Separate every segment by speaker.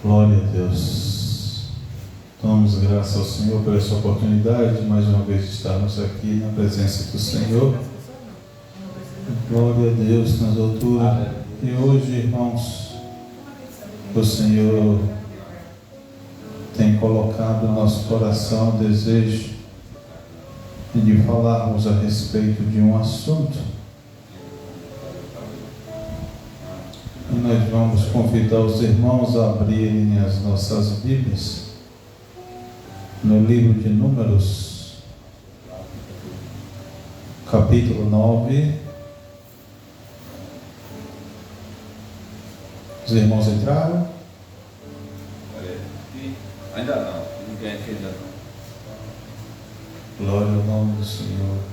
Speaker 1: Glória a Deus. Damos graças ao Senhor por essa oportunidade de mais uma vez estarmos aqui na presença do Senhor. Glória a Deus nas alturas. E hoje, irmãos, o Senhor tem colocado no nosso coração o desejo de falarmos a respeito de um assunto. E nós vamos convidar os irmãos a abrirem as nossas Bíblias no livro de Números, capítulo 9. Os irmãos entraram?
Speaker 2: Ainda não, ninguém aqui ainda não.
Speaker 1: Glória ao nome do Senhor.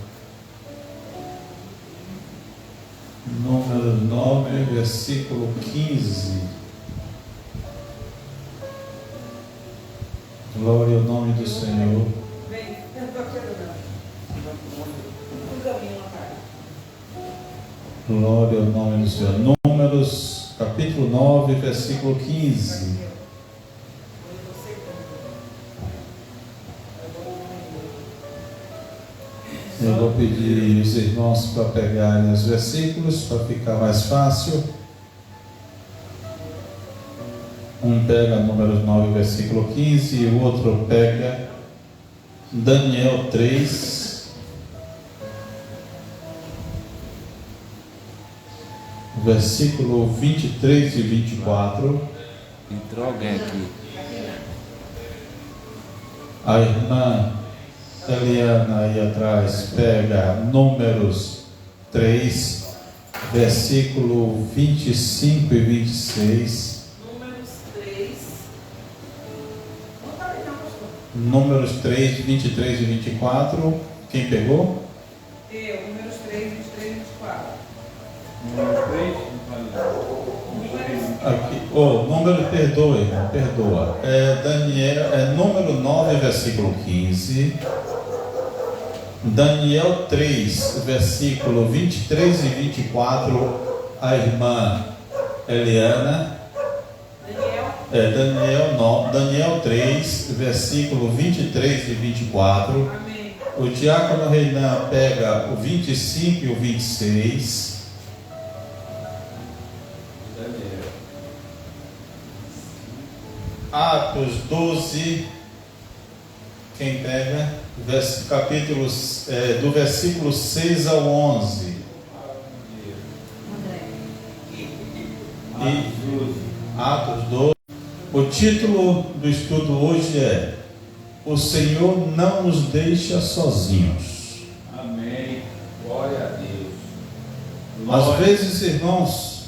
Speaker 1: Números 9, versículo 15. Glória ao nome do Senhor. Glória ao nome do Senhor. Números, capítulo 9, versículo 15. Eu vou pedir os irmãos para pegarem os versículos para ficar mais fácil. Um pega Números 9, versículo 15, e o outro pega Daniel 3, versículo 23 e 24.
Speaker 2: Entrou alguém aqui.
Speaker 1: A irmã Eliana aí atrás pega Números 3, versículo 25 e 26. Números 3, 23 e 24. Quem pegou?
Speaker 3: Eu, Números 3, 23 e 24.
Speaker 2: Número 3,
Speaker 1: Aqui, número, perdoa, irmão, perdoa. Número 9, versículo 15. Daniel 3, versículo 23 e 24, a irmã Eliana. Daniel 3, versículo 23 e 24.
Speaker 3: Amém.
Speaker 1: O diácono Reinan pega o 25 e o 26. Atos 12. Quem pega? Capítulos do versículo 6 ao 11. E Atos 12. O título do estudo hoje é: O Senhor não nos deixa sozinhos.
Speaker 2: amém. Glória a Deus.
Speaker 1: Às vezes, irmãos,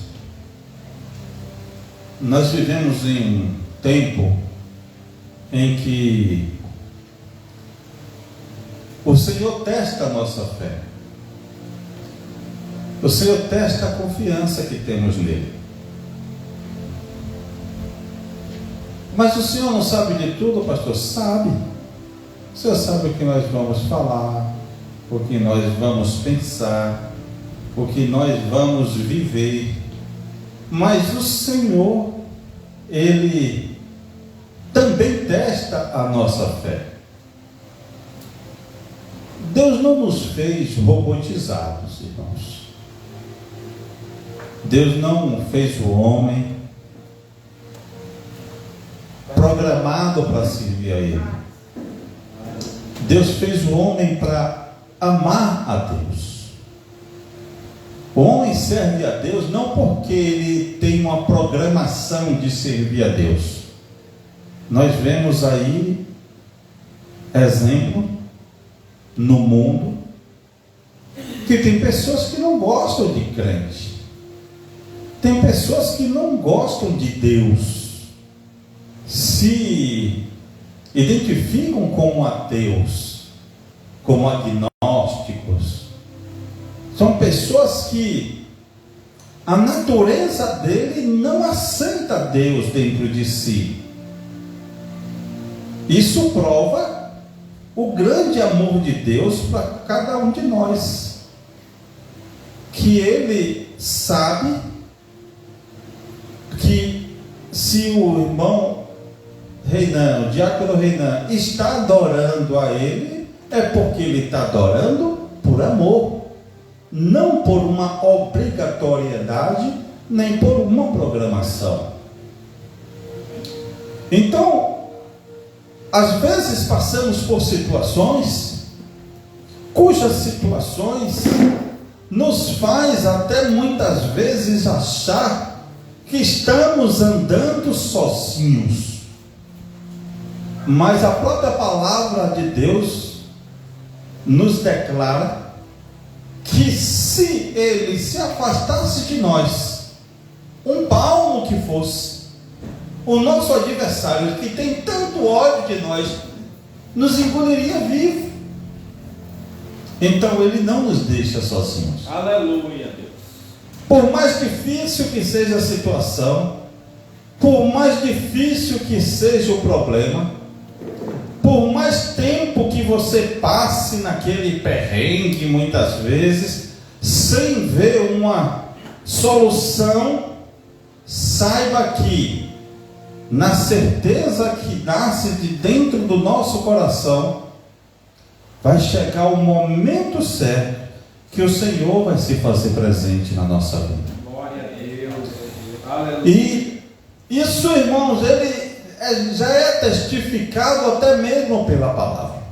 Speaker 1: nós vivemos em um tempo em que o Senhor testa a nossa fé. O Senhor testa a confiança que temos nele. Mas o Senhor não sabe de tudo, pastor? Sabe. O Senhor sabe o que nós vamos falar, o que nós vamos pensar, o que nós vamos viver. Mas o Senhor, Ele também testa a nossa fé. Deus não nos fez robotizados, irmãos. Deus não fez o homem programado para servir a Ele. Deus fez o homem para amar a Deus. O homem serve a Deus não porque ele tem uma programação de servir a Deus. Nós vemos aí exemplo no mundo que tem pessoas que não gostam de crente, tem pessoas que não gostam de Deus, se identificam como ateus, como agnósticos. São pessoas que a natureza dele não aceita Deus dentro de si. Isso prova o grande amor de Deus para cada um de nós, que Ele sabe que se o irmão Reinan, o diácono Reinan, está adorando a ele, é porque ele está adorando por amor, não por uma obrigatoriedade, nem por uma programação. Então, às vezes passamos por situações, cujas situações nos faz até muitas vezes achar que estamos andando sozinhos. Mas a própria palavra de Deus nos declara que se ele se afastasse de nós, um palmo que fosse, o nosso adversário, que tem tanto ódio de nós, nos engoliria vivo. Então ele não nos deixa sozinhos.
Speaker 2: Aleluia, Deus.
Speaker 1: Por mais difícil que seja a situação, por mais difícil que seja o problema, por mais tempo que você passe naquele perrengue, muitas vezes, sem ver uma solução, saiba que, na certeza que nasce de dentro do nosso coração, vai chegar o momento certo que o Senhor vai se fazer presente na nossa vida.
Speaker 2: Glória a Deus. Aleluia.
Speaker 1: E isso, irmãos, ele já é testificado até mesmo pela palavra.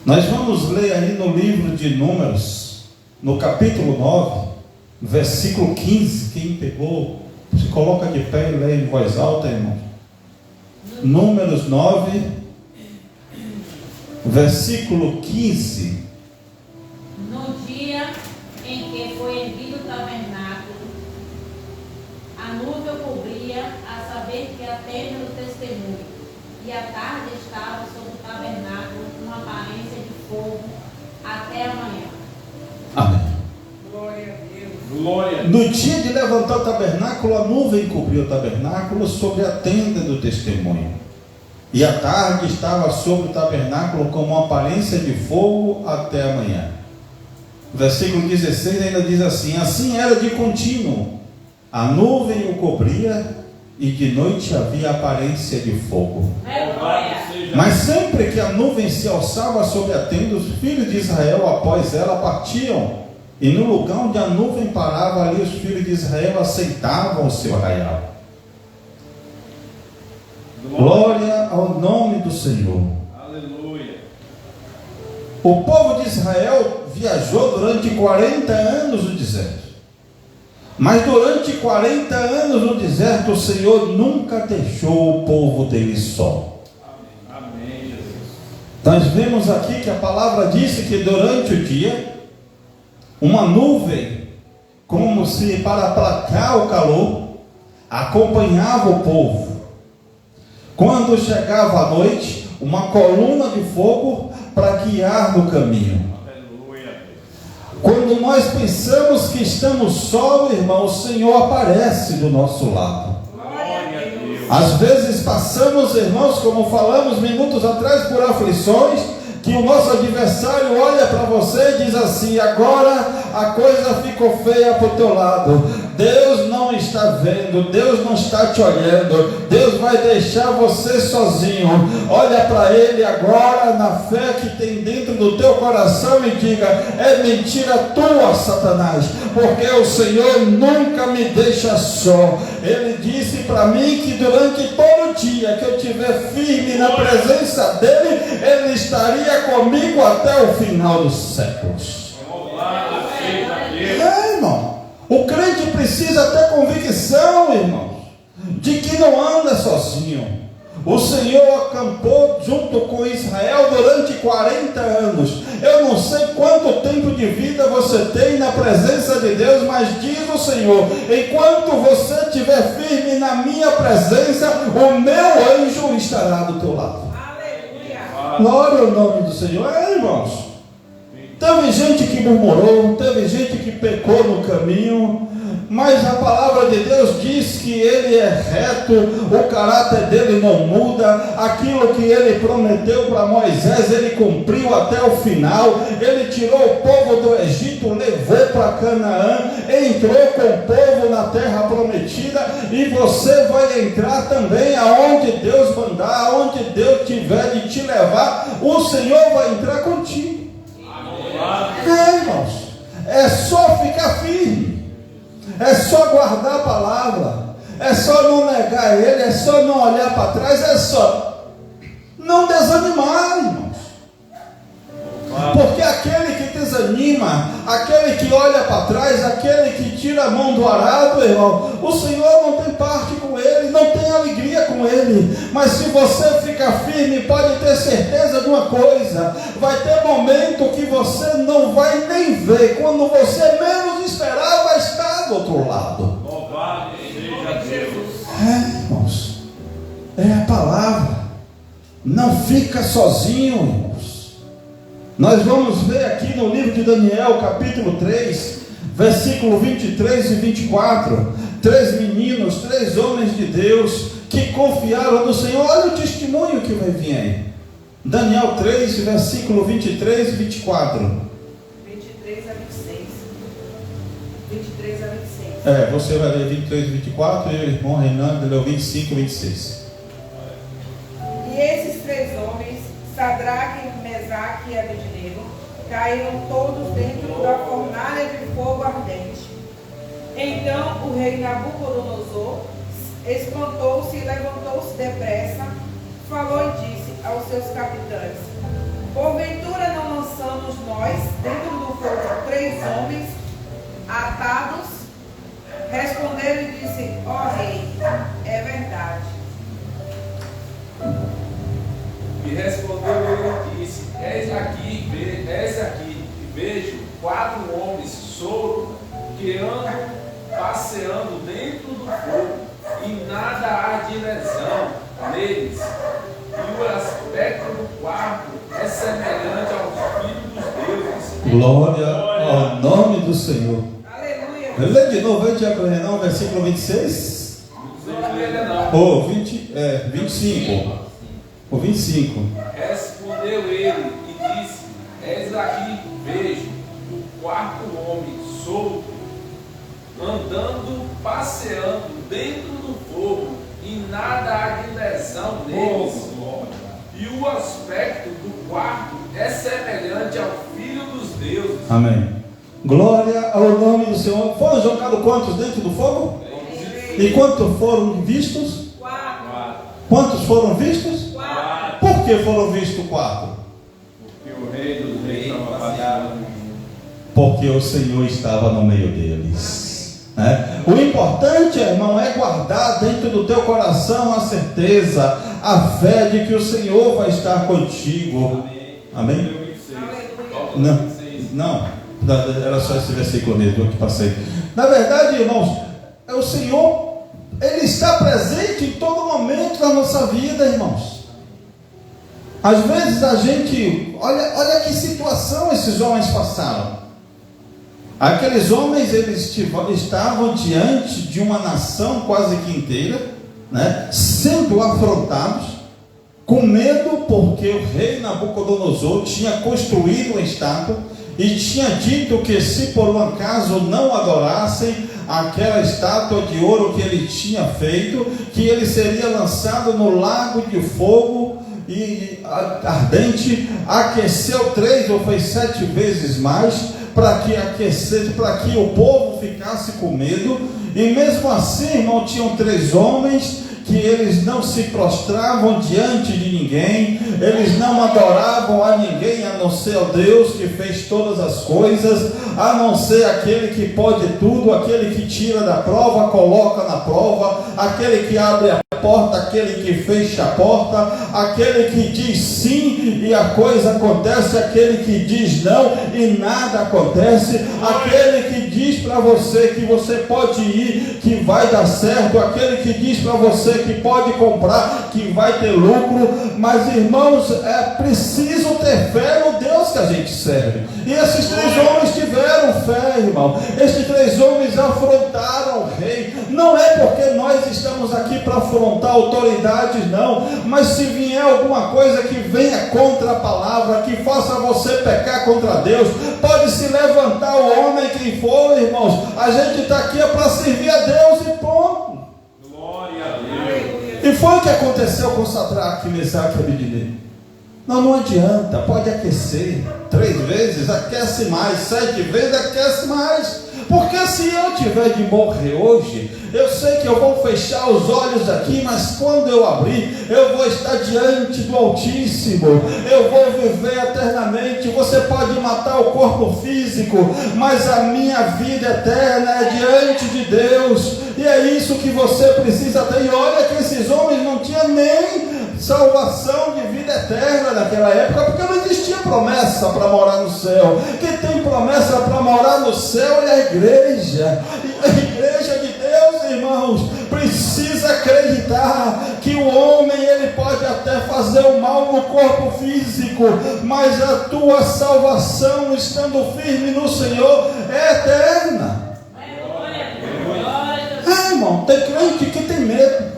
Speaker 1: Nós vamos ler aí no livro de Números, no capítulo 9, versículo 15. Quem pegou, se coloca de pé e lê em voz alta, irmão. Números 9, versículo 15.
Speaker 4: No dia em que foi erguido o tabernáculo, a nuvem cobria, a saber que a tenda do testemunho, e a tarde estava sobre o tabernáculo uma aparência de fogo até amanhã.
Speaker 1: Amém.
Speaker 3: Glória a Deus.
Speaker 2: Glória.
Speaker 1: No dia de levantar o tabernáculo, a nuvem cobriu o tabernáculo sobre a tenda do testemunho, e a tarde estava sobre o tabernáculo como uma aparência de fogo até amanhã. Versículo 16 ainda diz assim: assim era de contínuo, a nuvem o cobria, e de noite havia aparência de fogo.
Speaker 4: Aleluia.
Speaker 1: Mas sempre que a nuvem se alçava sobre a tenda, os filhos de Israel após ela partiam, e no lugar onde a nuvem parava, ali os filhos de Israel aceitavam o seu arraial. Glória ao nome do Senhor.
Speaker 2: Aleluia.
Speaker 1: O povo de Israel viajou durante 40 anos no deserto. Mas durante 40 anos no deserto, o Senhor nunca deixou o povo dele só.
Speaker 2: Amém, Jesus.
Speaker 1: Nós vemos aqui que a palavra disse que durante o dia, uma nuvem, como se para aplacar o calor, acompanhava o povo. Quando chegava a noite, uma coluna de fogo para guiar no caminho.
Speaker 2: Aleluia.
Speaker 1: Quando nós pensamos que estamos só, irmão, o Senhor aparece do nosso lado.
Speaker 2: Glória a Deus.
Speaker 1: Às vezes passamos, irmãos, como falamos minutos atrás, por aflições, que o nosso adversário olha para você e diz assim: agora a coisa ficou feia para o teu lado. Deus não está vendo, Deus não está te olhando, Deus vai deixar você sozinho. Olha para Ele agora na fé que tem dentro do teu coração e diga: é mentira tua, Satanás, porque o Senhor nunca me deixa só. Ele disse para mim que durante todo o dia que eu estiver firme na presença dEle, Ele estaria comigo até o final dos séculos.
Speaker 2: Louvado seja Deus.
Speaker 1: É, irmão. O crente precisa ter convicção, irmãos, de que não anda sozinho. O Senhor acampou junto com Israel durante 40 anos. Eu não sei quanto tempo de vida você tem na presença de Deus, mas diz o Senhor: enquanto você estiver firme na minha presença, o meu anjo estará do teu lado.
Speaker 3: Aleluia.
Speaker 1: Glória ao nome do Senhor. É, irmãos, teve gente que murmurou, teve gente que pecou no caminho, mas a palavra de Deus diz que ele é reto, o caráter dele não muda, aquilo que ele prometeu para Moisés, ele cumpriu até o final. Ele tirou o povo do Egito, levou para Canaã, entrou com o povo na terra prometida, e você vai entrar também aonde Deus mandar, aonde Deus tiver de te levar, o Senhor vai entrar contigo. Irmãos, é só ficar firme, é só guardar a palavra, é só não negar ele, é só não olhar para trás, é só não desanimar, irmãos. Porque aquele que desanima, aquele que olha para trás, aquele que tira a mão do arado, irmão, o Senhor não tem parte com ele, não tem alegria com ele. Mas se você ficar firme, pode ter certeza de uma coisa: vai ter momento que você não vai nem ver, quando você menos esperar, vai estar do outro lado.
Speaker 2: Louvado seja Deus.
Speaker 1: Irmãos, é a palavra. Não fica sozinho, irmãos. Nós vamos ver aqui no livro de Daniel, capítulo 3, versículo 23 e 24, 3 meninos, 3 homens de Deus que confiaram no Senhor. Olha o testemunho que vai vir aí. Daniel 3, versículo 23 e 24.
Speaker 3: 23 a 26. 23 a 26.
Speaker 1: Você vai ler 23 e 24, e o irmão Renan leu 25 e 26.
Speaker 3: E esses 3 homens, Sadraque, Mesaque e Abednego, caíram todos dentro da fornalha de fogo ardente. Então o rei Nabucodonosor espantou-se e levantou-se depressa, falou e disse aos seus capitães: porventura não lançamos nós dentro do fogo 3 homens atados? Responderam e disse: ó rei, é verdade.
Speaker 5: E respondeu ele e disse: eis aqui, e vejo 4 homens soltos que andam passeando dentro do fogo, e nada há de lesão neles, e o aspecto do quarto é semelhante ao Filho dos deuses.
Speaker 1: Glória ao nome do Senhor.
Speaker 3: Aleluia.
Speaker 1: Lê de novo aí, Tiago Renan, versículo 26. Ou 25. O 25.
Speaker 5: Respondeu ele e disse: eis aqui vejo o 4º homem solto, andando, passeando dentro do fogo, e nada há de lesão neles. E o aspecto do quarto é semelhante ao Filho dos deuses.
Speaker 1: Amém. Glória ao nome do Senhor. Foram jogados quantos dentro do fogo? E quantos foram vistos?
Speaker 3: 4.
Speaker 1: Quantos foram vistos?
Speaker 3: 4.
Speaker 1: Por que foram vistos 4?
Speaker 2: Porque o rei dos reis estava passeando.
Speaker 1: Porque o Senhor estava no meio deles. O importante, irmão, é guardar dentro do teu coração a certeza, a fé de que o Senhor vai estar contigo. Amém? Não, era só esse versículo mesmo que passei. Na verdade, irmãos, o Senhor, Ele está presente em todo momento da nossa vida, irmãos. Às vezes a gente, olha que situação esses homens passaram. Aqueles homens, eles estavam diante de uma nação quase que inteira, sendo afrontados, com medo, porque o rei Nabucodonosor tinha construído uma estátua e tinha dito que se por um acaso não adorassem aquela estátua de ouro que ele tinha feito, que ele seria lançado no lago de fogo e ardente. Aqueceu 3 ou foi 7 vezes mais, para que aquecesse, para que o povo ficasse com medo. E mesmo assim, irmão, tinham 3 homens que eles não se prostravam diante de ninguém, eles não adoravam a ninguém, a não ser ao Deus que fez todas as coisas, a não ser aquele que pode tudo, aquele que tira da prova, coloca na prova, aquele que abre a porta, aquele que fecha a porta, aquele que diz sim e a coisa acontece, aquele que diz não e nada acontece, aquele que diz para você que você pode ir, que vai dar certo, aquele que diz para você que pode comprar, que vai ter lucro, mas irmãos, é preciso ter fé no Deus que a gente serve. E esses 3 homens tiveram fé, irmão. Esses 3 homens afrontaram o rei. Não é porque nós estamos aqui para afrontar autoridades, não, mas se vier alguma coisa que venha contra a palavra, que faça você pecar contra Deus, pode se levantar o homem que for, irmãos. A gente está aqui para servir a Deus e ponto.
Speaker 2: Glória a Deus.
Speaker 1: E foi o que aconteceu com Sadraque, Mesaque e Abednego. Não adianta, pode aquecer 3 vezes, aquece mais, 7 vezes, aquece mais. Porque se eu tiver de morrer hoje, eu sei que eu vou fechar os olhos aqui, mas quando eu abrir, eu vou estar diante do Altíssimo, eu vou viver eternamente. Você pode matar o corpo físico, mas a minha vida eterna é diante de Deus, e é isso que você precisa ter. E olha que esses homens não tinham nem salvação de vida eterna naquela época, porque não existia promessa para morar no céu. Quem tem promessa para morar no céu é a igreja. E a igreja de Deus, irmãos, precisa acreditar que o homem, ele pode até fazer o mal no corpo físico, mas a tua salvação, estando firme no Senhor, é eterna. Irmão, tem crente que tem medo.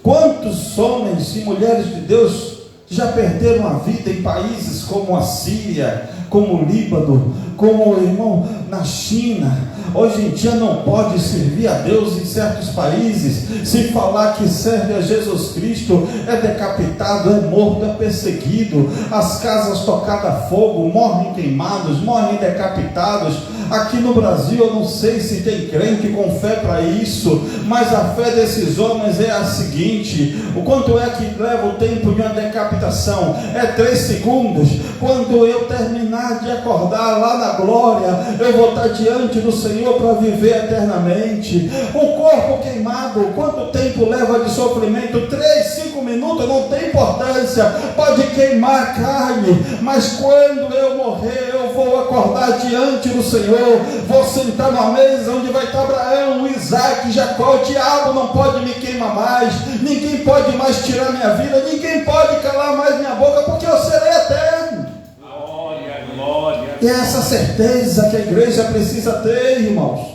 Speaker 1: Quantos homens e mulheres de Deus já perderam a vida em países como a Síria, como o Líbano, como, irmão, na China? Hoje em dia não pode servir a Deus em certos países. Se falar que serve a Jesus Cristo, é decapitado, é morto, é perseguido, as casas tocadas a fogo, morrem queimados, morrem decapitados. Aqui no Brasil eu não sei se tem crente com fé para isso, mas a fé desses homens é a seguinte: o quanto é que leva o tempo de uma decapitação? É 3 segundos. Quando eu terminar de acordar lá na glória, eu vou estar diante do Senhor para viver eternamente. O corpo queimado, quanto tempo leva de sofrimento? 3, 5 minutos, não tem importância, pode queimar a carne, mas quando eu morrer, eu vou acordar diante do Senhor, vou sentar numa mesa onde vai estar Abraão, Isaac, Jacó. O diabo não pode me queimar mais, ninguém pode mais tirar minha vida, ninguém pode calar mais minha boca, porque eu serei eterno.
Speaker 2: Glória, glória.
Speaker 1: E é essa certeza que a igreja precisa ter, irmãos.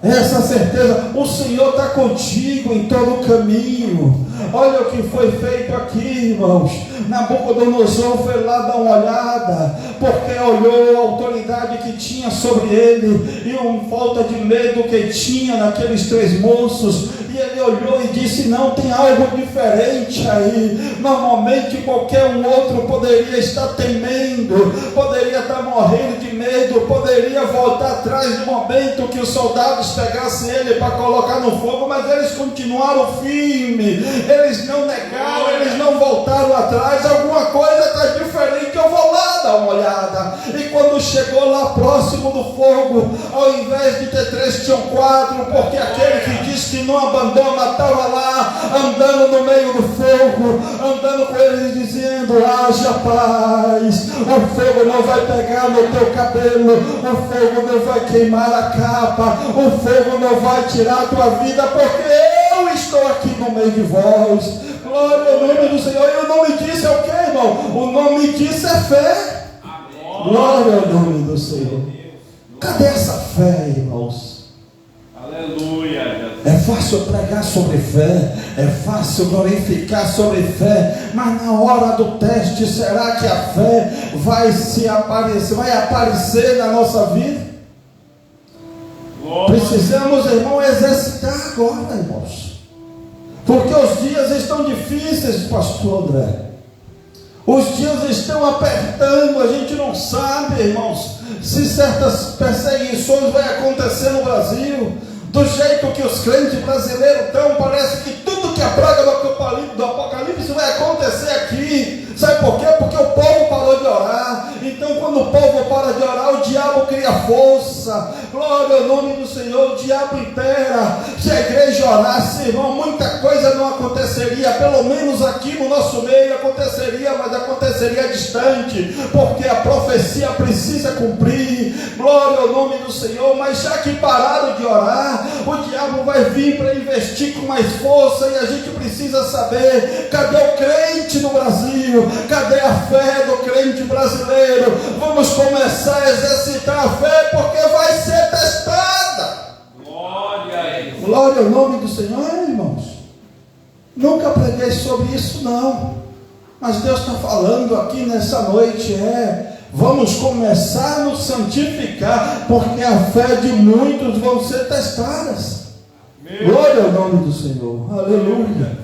Speaker 1: Essa certeza, o Senhor está contigo em todo o caminho. Olha o que foi feito aqui, irmãos. Nabucodonosor foi lá dar uma olhada, porque olhou a autoridade que tinha sobre ele e uma falta de medo que tinha naqueles 3 moços. E ele olhou e disse: não, tem algo diferente aí. Normalmente qualquer um outro poderia estar temendo, poderia estar morrendo de medo, poderia voltar atrás no momento que os soldados pegassem ele para colocar no fogo, mas eles continuaram firmes, eles não negaram, eles não voltaram atrás. Alguma coisa está diferente, eu vou lá dar uma olhada. E quando chegou lá próximo do fogo, ao invés de ter 3, tinham 4, porque aquele que disse que não abandona estava lá, andando no meio do fogo, andando com eles, dizendo: haja paz, o fogo não vai pegar no teu cabelo, o fogo não vai queimar a capa, o fogo não vai tirar a tua vida, porque eu estou aqui no meio de vós. Glória ao nome do Senhor. E o nome disso é o que, irmão? O nome disso é fé. Glória ao nome do Senhor. Cadê essa fé, irmãos?
Speaker 2: Aleluia.
Speaker 1: É fácil pregar sobre fé, é fácil glorificar sobre fé, mas na hora do teste, será que a fé vai aparecer na nossa vida? Precisamos, irmão, exercitar agora, irmãos, porque os dias estão difíceis, pastor André. Os dias estão apertando, a gente não sabe, irmãos, se certas perseguições vão acontecer no Brasil. Do jeito que os crentes brasileiros estão, parece que tudo que a praga do Apocalipse vai acontecer aqui. Sabe por quê? Porque o povo parou de orar. Então quando o povo para de orar, o diabo cria força. Glória ao nome do Senhor. O diabo impera. Se a igreja orasse, irmão, muita coisa não aconteceria, pelo menos aqui no nosso meio aconteceria, mas aconteceria distante, porque a profecia precisa cumprir. Glória ao nome do Senhor. Mas já que pararam de orar, o diabo vai vir para investir com mais força, e a gente precisa saber: cadê o crente no Brasil? Cadê a fé do crente brasileiro? Vamos começar a exercitar a fé, porque vai ser testada.
Speaker 2: Glória a Deus.
Speaker 1: Glória ao nome do Senhor, irmãos. Nunca preguei sobre isso, não, mas Deus está falando aqui nessa noite. Vamos começar a nos santificar, porque a fé de muitos vão ser testadas. Glória ao nome do Senhor, aleluia.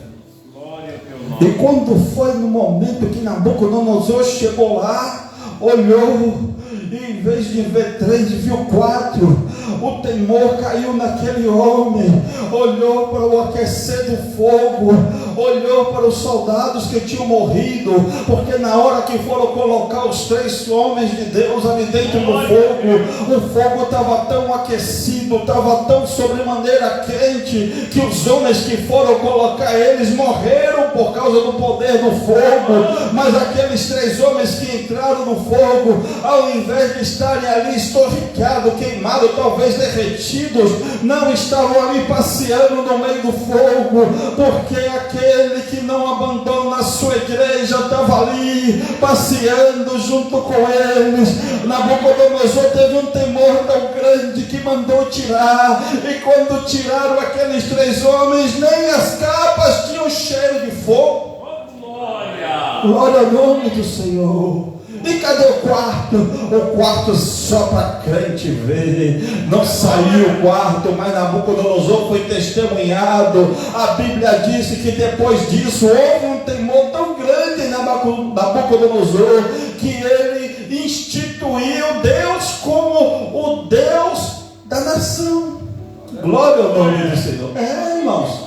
Speaker 2: Glória ao teu
Speaker 1: E
Speaker 2: nome.
Speaker 1: quando foi no momento que Nabucodonosor chegou lá, olhou, e em vez de ver 3, viu 4. O temor caiu naquele homem. Olhou para o aquecer do fogo, olhou para os soldados que tinham morrido, porque na hora que foram colocar os 3 homens de Deus ali dentro do fogo, o fogo estava tão aquecido, estava tão sobremaneira quente, que os homens que foram colocar eles morreram por causa do poder do fogo. Mas aqueles 3 homens que entraram no fogo, ao invés de estarem ali estorricados, queimados, talvez derretidos, não estavam ali passeando no meio do fogo, porque aquele que não abandona a sua igreja estava ali passeando junto com eles. Nabucodonosor teve um temor tão grande que mandou tirar, e quando tiraram aqueles 3 homens, nem as capas tinham cheiro de fogo.
Speaker 2: Glória.
Speaker 1: Glória ao nome do Senhor. E cadê o quarto? O quarto só para crente ver. Não saiu o quarto, mas Nabucodonosor foi testemunhado. A Bíblia disse que depois disso houve um temor tão grande em Nabucodonosor, que ele instituiu Deus como o Deus da nação. Glória ao nome do Senhor. Irmãos.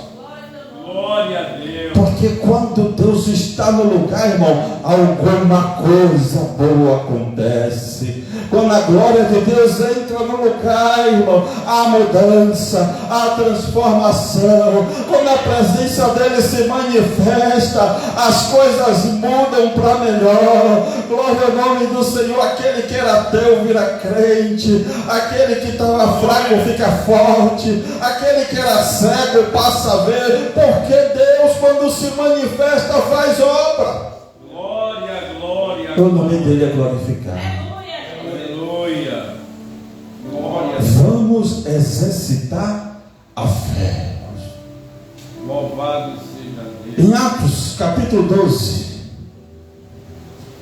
Speaker 2: Glória a Deus.
Speaker 1: Porque quando Deus está no lugar, irmão, alguma coisa boa acontece. Quando a glória de Deus entra no lugar, irmão, há mudança, há transformação. Quando a presença dele se manifesta, as coisas mudam para melhor. Glória ao nome do Senhor. Aquele que era ateu vira crente, aquele que estava fraco fica forte, aquele que era cego passa a ver, porque Deus, quando se manifesta, faz obra.
Speaker 2: Glória, glória.
Speaker 1: O nome dele é glorificado.
Speaker 2: Aleluia. Glória.
Speaker 1: Vamos exercitar a fé.
Speaker 2: Louvado seja Deus.
Speaker 1: Em Atos capítulo 12,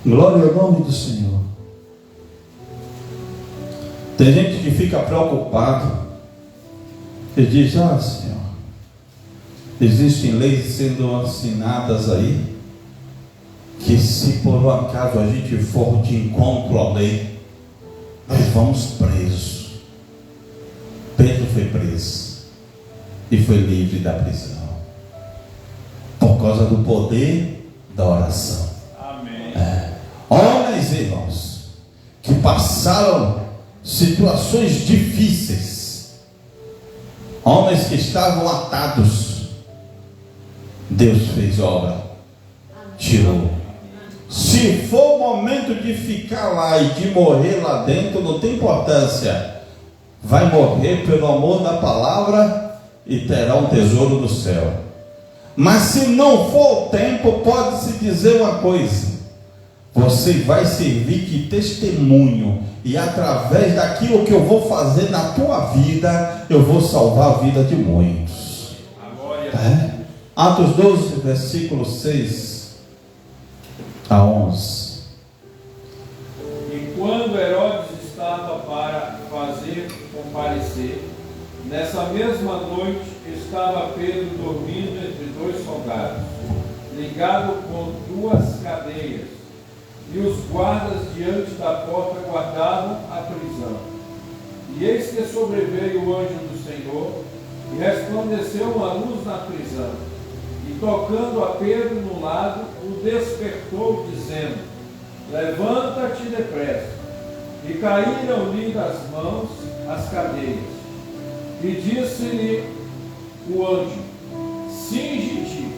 Speaker 1: glória ao nome do Senhor. Tem gente que fica preocupado e diz: Senhor, existem leis sendo assinadas aí, que se por um acaso a gente for de encontro à lei, nós vamos presos. Pedro foi preso e foi livre da prisão, por causa do poder da oração.
Speaker 2: Amém.
Speaker 1: Homens e irmãos que passaram situações difíceis, homens que estavam atados, Deus fez obra, tirou. Se for o momento de ficar lá e de morrer lá dentro, não tem importância. Vai morrer pelo amor da palavra e terá um tesouro no céu. Mas se não for o tempo, pode-se dizer uma coisa: você vai servir de testemunho, e através daquilo que eu vou fazer na tua vida, eu vou salvar a vida de muitos.
Speaker 2: Glória.
Speaker 1: Atos 12, versículo 6 a 11.
Speaker 5: E quando Herodes estava para fazer comparecer, nessa mesma noite estava Pedro dormindo entre 2 soldados, ligado com 2 cadeias, e os guardas diante da porta guardavam a prisão. E eis que sobreveio o anjo do Senhor, e resplandeceu uma luz na prisão, e tocando a Pedro no lado, o despertou, dizendo: levanta-te depressa. E caíram-lhe das mãos as cadeias. E disse-lhe o anjo: cinge-te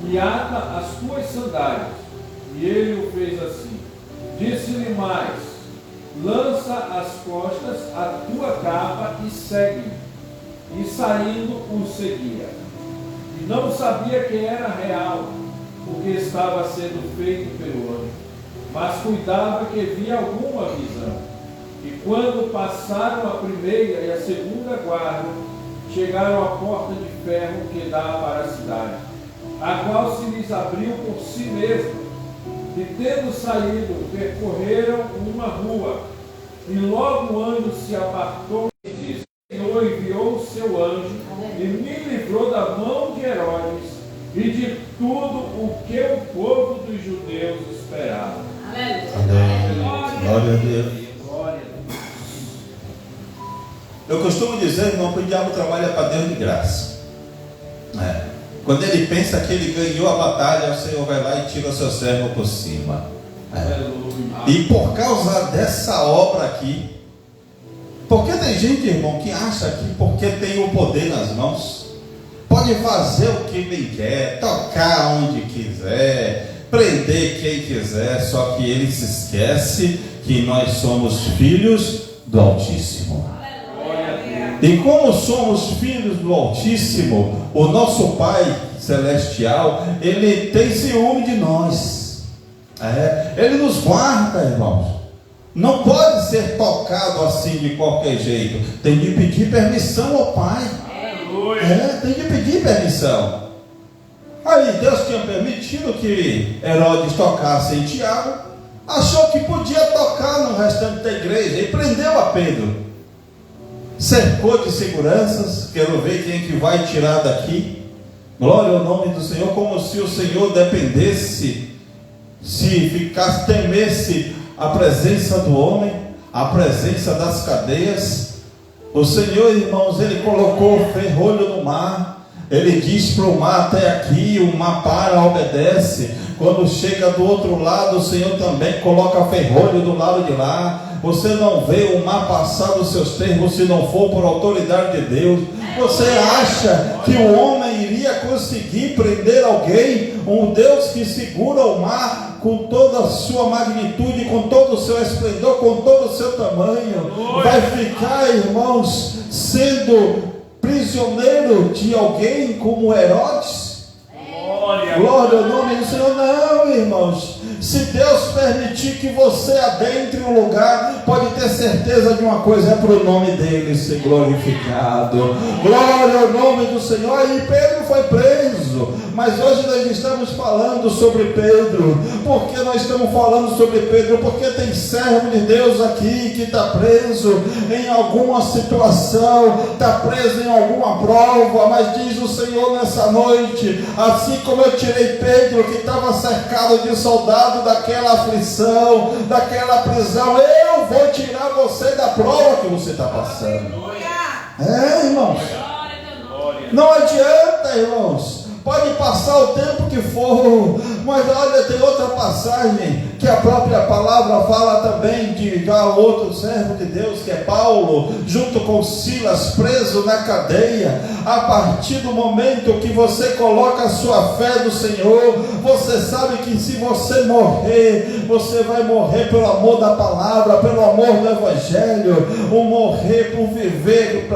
Speaker 2: e ata as tuas sandálias. E ele o fez assim. Disse-lhe mais: lança às costas a tua capa e segue-me. E saindo o seguia. E não sabia que era real o que estava sendo feito pelo anjo, mas cuidava que via alguma visão. E quando passaram a primeira e a segunda guarda, chegaram à porta de ferro que dá para a cidade, a qual se lhes abriu por si mesma. E tendo saído, percorreram uma rua. E logo o anjo se apartou e disse: o Senhor enviou o seu anjo e me livrou da mão de Herodes e de tudo o que o povo dos judeus esperava.
Speaker 1: Amém. Glória a Deus.
Speaker 2: Glória a Deus.
Speaker 1: Eu costumo dizer, irmão, que o diabo trabalha para Deus de graça. Quando ele pensa que ele ganhou a batalha, o Senhor vai lá e tira o seu servo por cima. E por causa dessa obra aqui, porque tem gente, irmão, que acha que porque tem o poder nas mãos, pode fazer o que bem quer, tocar onde quiser, prender quem quiser, só que ele se esquece que nós somos filhos do Altíssimo. E como somos filhos do Altíssimo, o nosso Pai Celestial, Ele tem ciúme de nós. Ele nos guarda, irmãos. Não pode ser tocado assim de qualquer jeito. Tem de pedir permissão ao Pai. Tem de pedir permissão. Aí Deus tinha permitido que Herodes tocasse em Tiago, achou que podia tocar no restante da igreja e prendeu a Pedro. Cercou de seguranças, quero ver quem que vai tirar daqui. Glória ao nome do Senhor, como se o Senhor dependesse, se ficasse, temesse a presença do homem, a presença das cadeias. O Senhor, irmãos, Ele colocou o ferrolho no mar. Ele diz para o mar: até aqui, o mar para, obedece. Quando chega do outro lado, o Senhor também coloca ferrolho do lado de lá. Você não vê o mar passar dos seus termos se não for por autoridade de Deus. Você acha que o homem iria conseguir prender alguém? Um Deus que segura o mar com toda a sua magnitude, com todo o seu esplendor, com todo o seu tamanho, vai ficar, irmãos, sendo prisioneiro de alguém como Herodes? Glória ao nome do Senhor. Não, irmãos. Se Deus permitir que você adentre um lugar, pode ter certeza de uma coisa: é para o nome dele ser glorificado. Glória ao nome do Senhor. E Pedro foi preso, mas hoje nós estamos falando sobre Pedro. Por que nós estamos falando sobre Pedro? Porque tem servo de Deus aqui que está preso em alguma situação, está preso em alguma prova, mas diz o Senhor nessa noite: assim como eu tirei Pedro, que estava cercado de soldados daquela aflição, daquela prisão, eu vou tirar você da prova que você está passando. Irmãos, não adianta, irmãos. Pode passar o tempo que for, mas olha, tem outra passagem que a própria palavra fala também de outro servo de Deus, que é Paulo, junto com Silas, preso na cadeia. A partir do momento que você coloca a sua fé no Senhor, você sabe que se você morrer, você vai morrer pelo amor da palavra, pelo amor do Evangelho. O morrer por viver,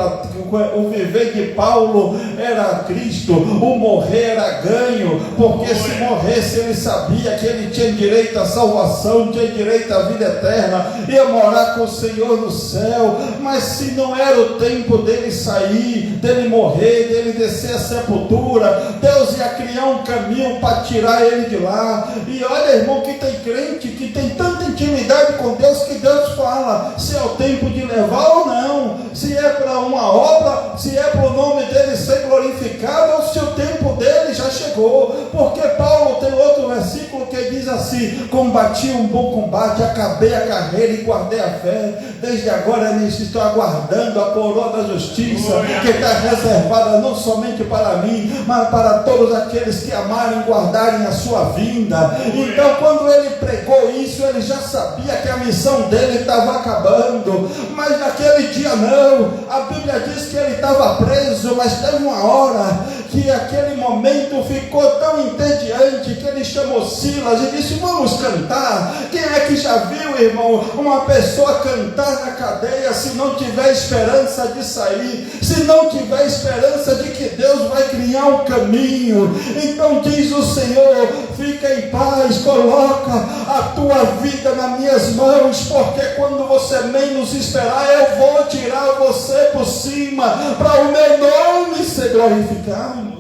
Speaker 1: o viver de Paulo era Cristo, o morrer era ganho, porque se morresse ele sabia que ele tinha direito à salvação, tinha direito à vida eterna, ia morar com o Senhor no céu. Mas se não era o tempo dele sair, dele morrer, dele descer a sepultura, Deus ia criar um caminho para tirar ele de lá. E olha, irmão, que tem crente que tem tanta intimidade com Deus, que Deus fala se é o tempo de levar ou não, se é para uma obra, se é para o nome dele ser glorificado, ou se o tempo dele já chegou. Porque Paulo tem outro versículo que diz assim: combati um bom combate, acabei a carreira e guardei a fé. Desde agora eles estão aguardando a coroa da justiça, que está reservada não somente para mim, mas para todos aqueles que amarem e guardarem a sua vinda. Então, quando ele pregou isso, ele já sabia que a missão dele estava acabando. Mas naquele dia não. A Bíblia diz que ele estava preso, mas teve uma hora que que aquele momento ficou tão entediante que ele chamou Silas e disse: vamos cantar. Quem é que já viu, irmão, uma pessoa cantar na cadeia se não tiver esperança de sair, se não tiver esperança de que Deus vai criar um caminho? Então diz o Senhor: fica em paz, coloca a tua vida nas minhas mãos, porque quando você menos esperar, eu vou tirar você por cima, para o meu nome ser glorificado.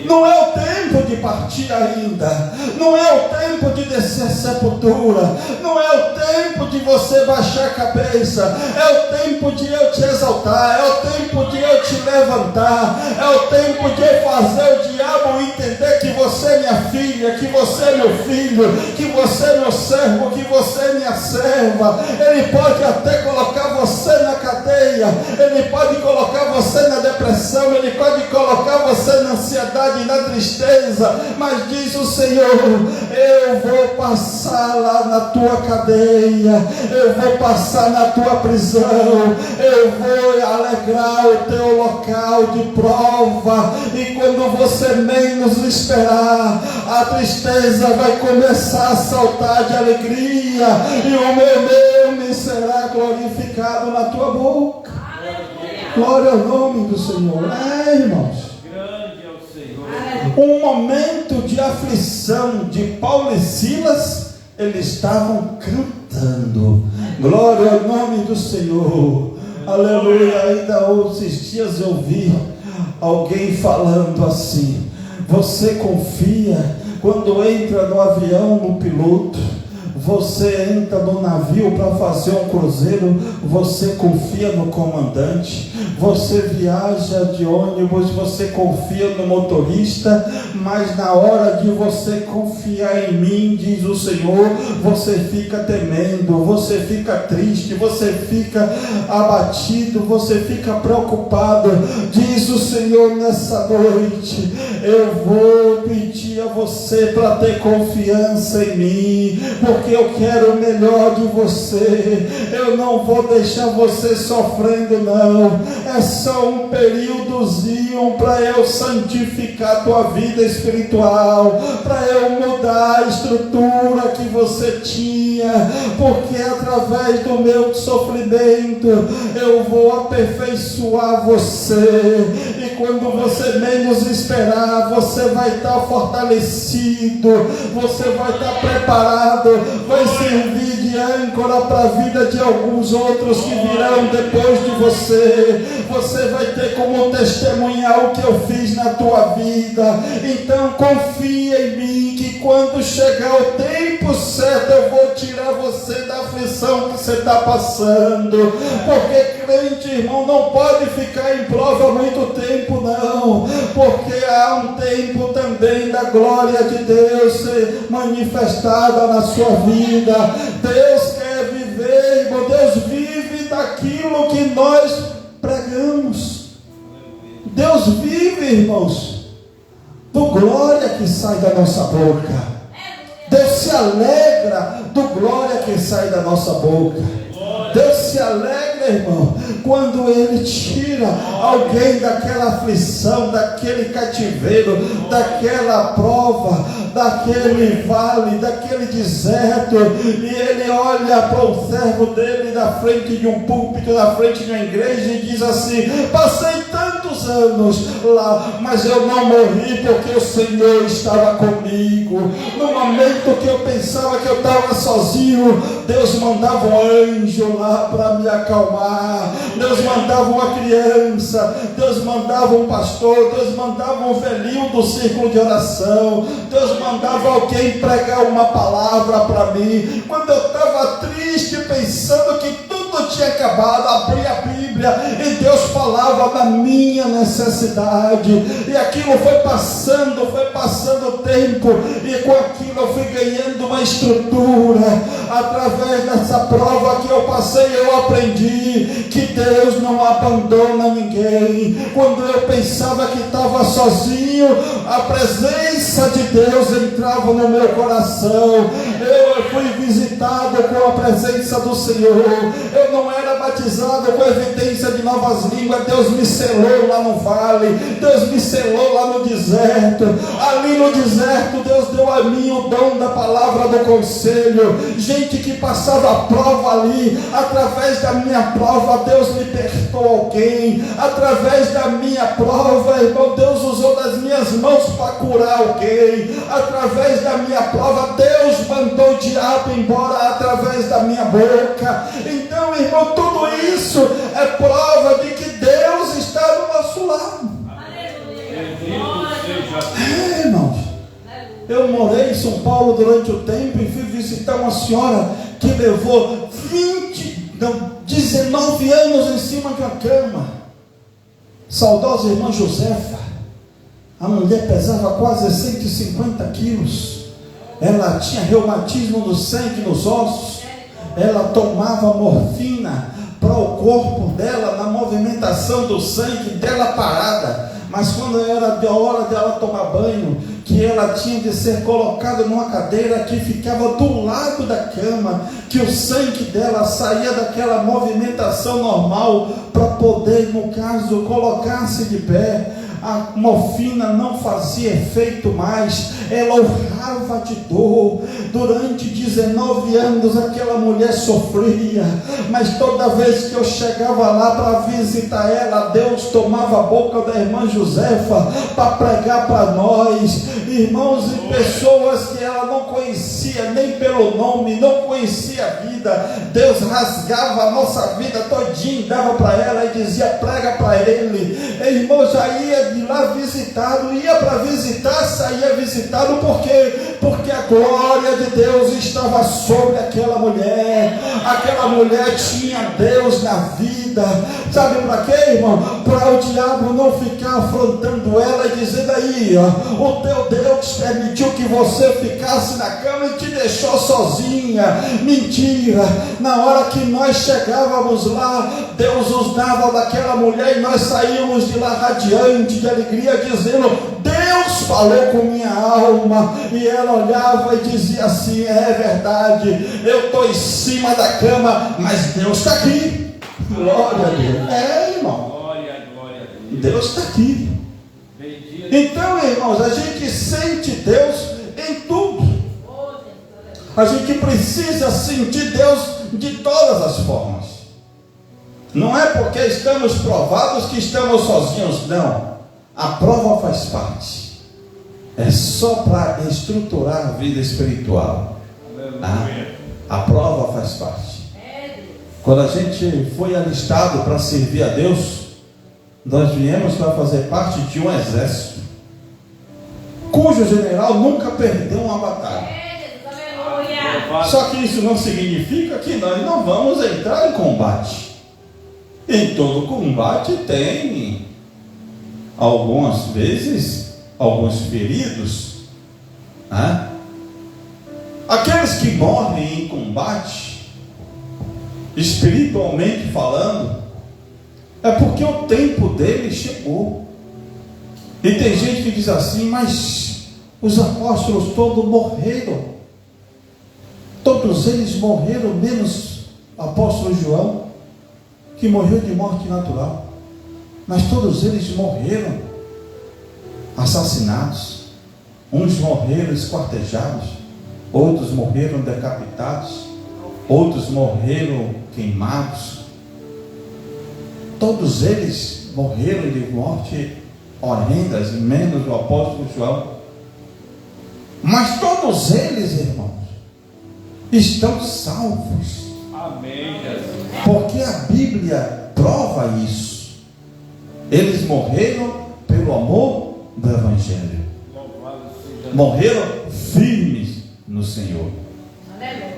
Speaker 1: Não é o tempo de partir ainda, não é o tempo de descer a sepultura, não é o tempo de você baixar a cabeça, é o tempo de eu te exaltar, é o tempo de eu te levantar, é o tempo de eu fazer o diabo entender que você é minha filha, que você é meu filho, que você é meu servo, que você é minha serva. Ele pode até colocar você na cadeia, ele pode colocar você na depressão, ele pode colocar você na ansiedade, na tristeza, mas diz o Senhor: eu vou passar lá na tua cadeia, eu vou passar na tua prisão, eu vou alegrar o teu local de prova, e quando você menos esperar, a tristeza vai começar a saltar de alegria, e o meu nome será glorificado na tua boca. Glória ao nome do Senhor. Irmãos, um momento de aflição de Paulo e Silas, eles estavam cantando. Glória ao nome do Senhor. Aleluia. Ainda esses dias eu vi alguém falando assim: você confia quando entra no avião, no piloto? Você entra no navio para fazer um cruzeiro, você confia no comandante. Você viaja de ônibus, você confia no motorista, mas na hora de você confiar em mim, diz o Senhor, você fica temendo, você fica triste, você fica abatido, você fica preocupado. Diz o Senhor nessa noite: eu vou pedir a você para ter confiança em mim, porque eu quero o melhor de você. Eu não vou deixar você sofrendo, não. É só um períodozinho para eu santificar a tua vida espiritual, para eu mudar a estrutura que você tinha, porque através do meu sofrimento eu vou aperfeiçoar você, e quando você menos esperar, você vai estar fortalecido, você vai estar preparado, vai servir de âncora para a vida de alguns outros que virão depois de você. Você vai ter como testemunhar o que eu fiz na tua vida. Então confia em mim, que quando chegar o tempo certo, eu vou tirar você da aflição que você está passando. Porque crente, irmão, não pode ficar em prova muito tempo, não, porque há um tempo também da glória de Deus ser manifestada na sua vida. Deus quer viver, irmão. Deus vive daquilo que nós pregamos. Deus vive, irmãos, do glória que sai da nossa boca. Deus se alegra do glória que sai da nossa boca. Deus se alegra, irmão, quando Ele tira alguém daquela aflição, daquele cativeiro, daquela prova, daquele vale, daquele deserto, e Ele olha para o servo dele na frente de um púlpito, na frente de uma igreja, e diz assim: passei tantos anos lá, mas eu não morri, porque o Senhor estava comigo. No momento que eu pensava que eu estava sozinho, Deus mandava um anjo lá para me acalmar. Deus mandava uma criança, Deus mandava um pastor, Deus mandava um velhinho do círculo de oração, Deus mandava alguém pregar uma palavra para mim. Quando eu estava triste, pensando que tudo tinha acabado, abri a Bíblia e Deus falava da minha necessidade, e aquilo foi passando o tempo, e com aquilo eu fui ganhando uma estrutura. Através dessa prova que eu passei, eu aprendi que Deus não abandona ninguém. Quando eu pensava que estava sozinho, a presença de Deus entrava no meu coração. Eu eu fui visitado com a presença do Senhor. Eu não era batizado com evidência de novas línguas. Deus me selou lá no vale, Deus me selou lá no deserto. Ali no deserto Deus deu a mim o dom da palavra do conselho. Gente que passava a prova ali, através da minha prova Deus libertou alguém. Através da minha prova, irmão, Deus usou das minhas mãos para curar alguém. Através da minha prova Deus mandou o diabo embora através da minha boca. Então, irmão, tudo isso é prova de que Deus está do nosso lado. Irmãos, eu morei em São Paulo durante o tempo e fui visitar uma senhora que levou 19 anos em cima de uma cama. Saudosa irmã Josefa. A mulher pesava quase 150 quilos. Ela tinha reumatismo no sangue, nos ossos. Ela tomava morfina para o corpo dela, na movimentação do sangue dela parada. Mas quando era a hora dela tomar banho, que ela tinha de ser colocada numa cadeira que ficava do lado da cama, que o sangue dela saía daquela movimentação normal para poder, no caso, colocar-se de pé. A morfina não fazia efeito mais, ela urrava de dor. Durante 19 anos aquela mulher sofria, mas toda vez que eu chegava lá para visitar ela, Deus tomava a boca da irmã Josefa para pregar para nós, irmãos, e pessoas que ela não conhecia nem pelo nome, não conhecia a vida. Deus rasgava a nossa vida todinha, dava para ela e dizia: prega para ele. Irmão, já ia de lá visitado, ia para visitar, saía visitado, porque a glória de Deus estava sobre aquela mulher. Aquela mulher tinha Deus na vida. Sabe para quê, irmão? Para o diabo não ficar afrontando ela e dizendo: aí, ó, o teu Deus permitiu que você ficasse na cama e te deixou sozinha. Mentira. Na hora que nós chegávamos lá, Deus nos dava daquela mulher e nós saímos de lá radiante de alegria, dizendo: Deus falou com minha alma. E ela olhava e dizia assim: é verdade, eu estou em cima da cama, mas Deus está aqui. Glória a Deus. É, irmão,
Speaker 2: Glória a Deus.
Speaker 1: Deus está aqui. Então, irmãos, a gente sente Deus em tudo. A gente precisa sentir Deus de todas as formas. Não é porque estamos provados que estamos sozinhos, não. A prova faz parte. É só para estruturar a vida espiritual. A prova faz parte. Quando a gente foi alistado para servir a Deus, nós viemos para fazer parte de um exército, cujo general nunca perdeu uma batalha. Só que isso não significa que nós não vamos entrar em combate. Em todo combate tem, algumas vezes, alguns feridos, né? Aqueles que morrem em combate, espiritualmente falando, é porque o tempo dele chegou. E tem gente que diz assim: mas os apóstolos todos morreram. Todos eles morreram, menos o apóstolo João, que morreu de morte natural. Mas todos eles morreram assassinados. Uns morreram esquartejados, outros morreram decapitados, outros morreram queimados. Todos eles morreram de morte horrendas, menos o apóstolo João. Mas todos eles, irmãos, estão salvos.
Speaker 2: Amém, Jesus.
Speaker 1: Porque a Bíblia prova isso. Eles morreram pelo amor do Evangelho. Morreram firmes no Senhor.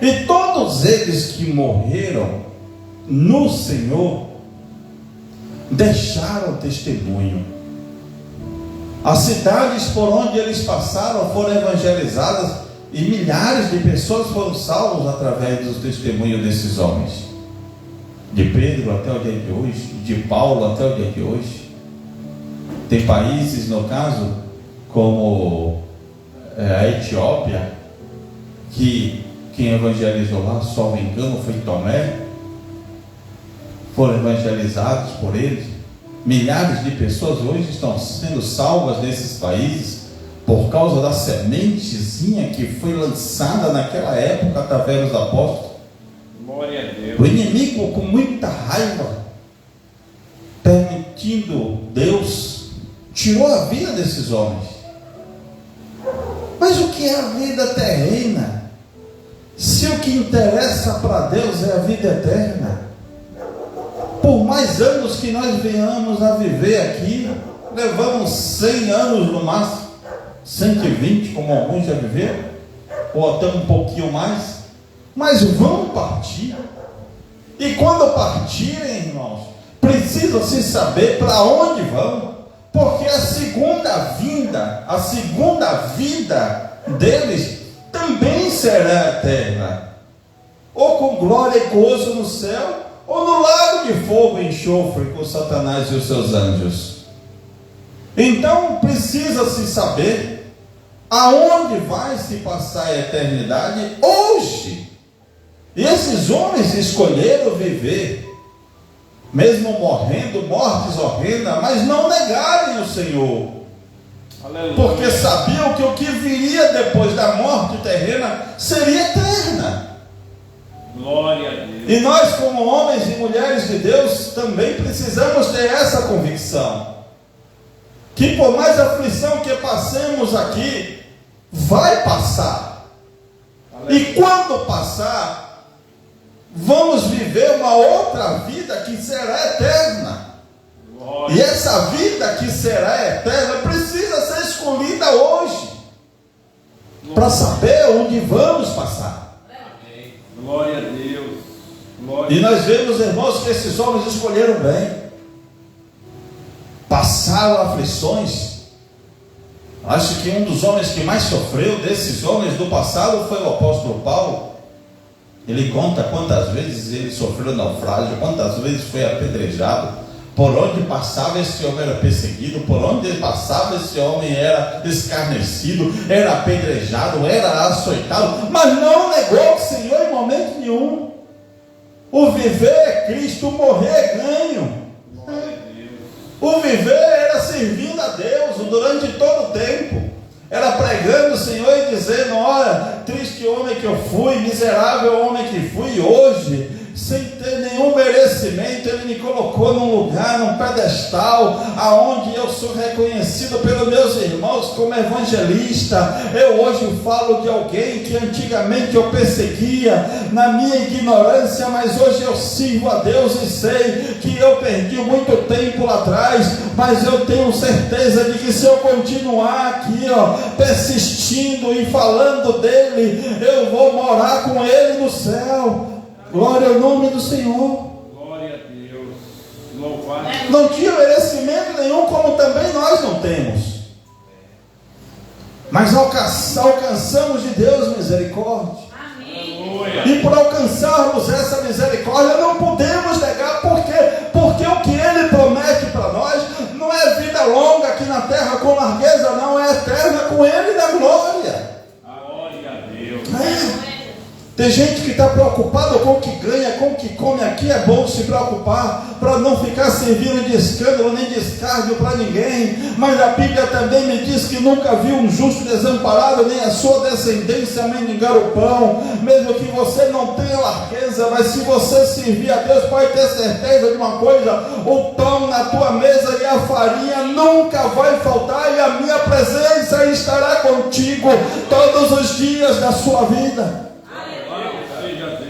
Speaker 1: E todos eles que morreram no Senhor deixaram testemunho. As cidades por onde eles passaram foram evangelizadas e milhares de pessoas foram salvas através do testemunho desses homens. De Pedro até o dia de hoje, de Paulo até o dia de hoje. Tem países, no caso, como a Etiópia, que Quem evangelizou lá, salvo engano, foi Tomé. Foram evangelizados por eles. Milhares de pessoas hoje estão sendo salvas nesses países por causa da sementezinha que foi lançada naquela época através dos apóstolos.
Speaker 2: Glória a Deus.
Speaker 1: O inimigo, com muita raiva, permitindo Deus, tirou a vida desses homens. Mas o que é a vida terrena? Se o que interessa para Deus é a vida eterna, por mais anos que nós venhamos a viver aqui, levamos 100 anos no máximo, 120, como alguns já viveram, ou até um pouquinho mais, mas vão partir. E quando partirem, irmãos, precisa se saber para onde vão, porque a segunda vida deles também será eterna, ou com glória e gozo no céu, ou no lago de fogo e enxofre com Satanás e os seus anjos. Então precisa se saber aonde vai se passar a eternidade hoje. E esses homens escolheram viver, mesmo morrendo, mortes horrendas, mas não negarem o Senhor.
Speaker 2: Aleluia.
Speaker 1: Porque sabiam que o que viria depois da morte terrena seria eterna.
Speaker 2: Glória a Deus.
Speaker 1: E nós, como homens e mulheres de Deus, também precisamos ter essa convicção, que por mais aflição que passemos aqui, vai passar.
Speaker 2: Aleluia.
Speaker 1: E quando passar, vamos viver uma outra vida que será eterna.
Speaker 2: Glória.
Speaker 1: E essa vida que será eterna precisa ser escolhida hoje, para saber onde vamos passar.
Speaker 2: Glória a Deus. Glória.
Speaker 1: E nós vemos, irmãos, que esses homens escolheram bem, passaram aflições. Acho que um dos homens que mais sofreu desses homens do passado foi o apóstolo Paulo. Ele conta quantas vezes ele sofreu naufrágio, quantas vezes foi apedrejado. Por onde passava, esse homem era perseguido. Por onde ele passava, esse homem era escarnecido, era apedrejado, era açoitado, mas não negou o Senhor em momento nenhum. O viver é Cristo, o morrer é ganho. O viver era servindo a Deus durante todo o tempo, era pregando o Senhor e dizendo: olha, triste homem que eu fui, miserável homem que fui, hoje, sem ter nenhum merecimento, Ele me colocou num lugar, num pedestal, aonde eu sou reconhecido pelos meus irmãos como evangelista. Eu hoje falo de alguém que antigamente eu perseguia na minha ignorância, mas hoje eu sirvo a Deus e sei que eu perdi muito tempo lá atrás, mas eu tenho certeza de que se eu continuar aqui, persistindo e falando dele, eu vou morar com Ele no céu. Glória ao nome do Senhor.
Speaker 2: Glória a Deus. Louvado.
Speaker 1: Não tinha merecimento nenhum, como também nós não temos, mas alcançamos de Deus misericórdia.
Speaker 2: Aleluia.
Speaker 1: E por alcançarmos essa misericórdia, não podemos negar, porque o que Ele promete para nós não é vida longa aqui na terra com largueza, não, é eterna com Ele na glória.
Speaker 2: Glória a Deus.
Speaker 1: Tem gente que está preocupado com o que ganha, com o que come. Aqui é bom se preocupar para não ficar servindo de escândalo nem de escárnio para ninguém. Mas a Bíblia também me diz que nunca viu um justo desamparado, nem a sua descendência mendigar o pão. Mesmo que você não tenha largueza, mas se você servir a Deus, pode ter certeza de uma coisa: o pão na tua mesa e a farinha nunca vai faltar, e a minha presença estará contigo todos os dias da sua vida.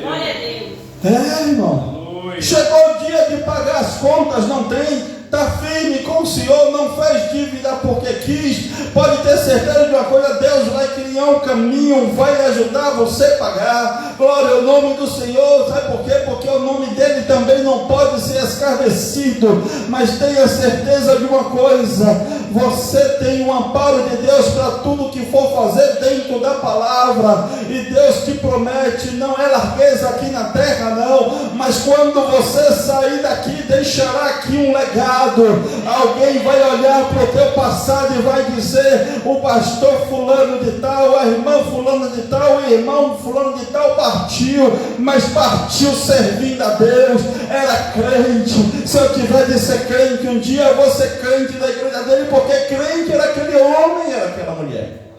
Speaker 4: Glória a Deus.
Speaker 1: Irmão,
Speaker 2: Aleluia.
Speaker 1: chegou o dia de pagar as contas, não tem? Está firme com o Senhor, não faz dívida porque quis. Pode ter certeza de uma coisa: Deus vai criar um caminho, vai ajudar você a pagar. Glória ao nome do Senhor. Sabe por quê? Porque o nome dele também não pode ser escarnecido. Mas tenha certeza de uma coisa: você tem um amparo de Deus para tudo que for fazer dentro da palavra. E Deus te promete, não é largueza aqui na terra não, mas quando você sair daqui, deixará aqui um legado. Alguém vai olhar para o teu passado e vai dizer: o pastor fulano de tal, a irmã fulano de tal, o irmão fulano de tal partiu, mas partiu servindo a Deus, era crente. Se eu tiver de ser crente um dia, eu vou ser crente da igreja dele, porque crente era aquele homem, era aquela mulher.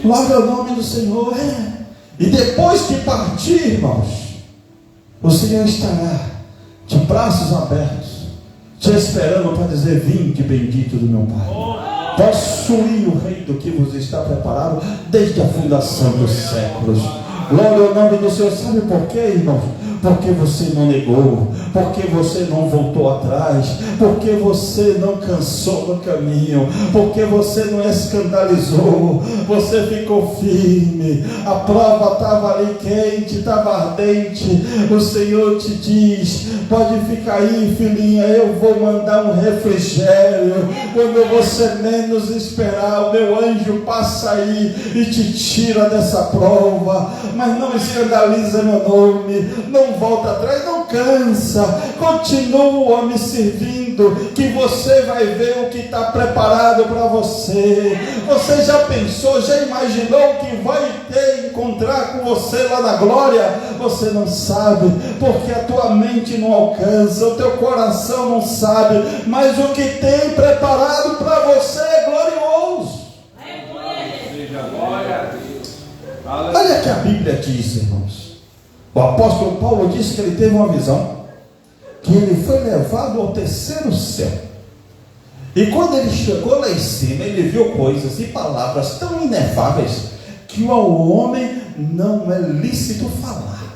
Speaker 1: Glória ao nome do Senhor. E depois que partir, irmãos, o Senhor estará de braços abertos, te esperando para dizer: vinde bendito do meu Pai, possuí o reino que vos está preparado desde a fundação dos séculos. Glória ao nome do Senhor. Sabe por quê, irmãos? Porque você não negou, porque você não voltou atrás, porque você não cansou no caminho, porque você não escandalizou, você ficou firme. A prova estava ali quente, estava ardente. O Senhor te diz: pode ficar aí, filhinha, eu vou mandar um refrigério. Quando você menos esperar, o meu anjo passa aí e te tira dessa prova. Mas não escandaliza meu nome, não volta atrás, não cansa, continua me servindo, que você vai ver o que está preparado para você. Você já pensou, já imaginou o que vai encontrar com você lá na glória? Você não sabe, porque a tua mente não alcança, o teu coração não sabe, mas o que tem preparado para você é glorioso.
Speaker 2: Seja glória a Deus.
Speaker 1: Olha que a Bíblia diz, irmãos. O apóstolo Paulo disse que ele teve uma visão, que ele foi levado ao terceiro céu. E quando ele chegou lá em cima, ele viu coisas e palavras tão inefáveis que ao homem não é lícito falar.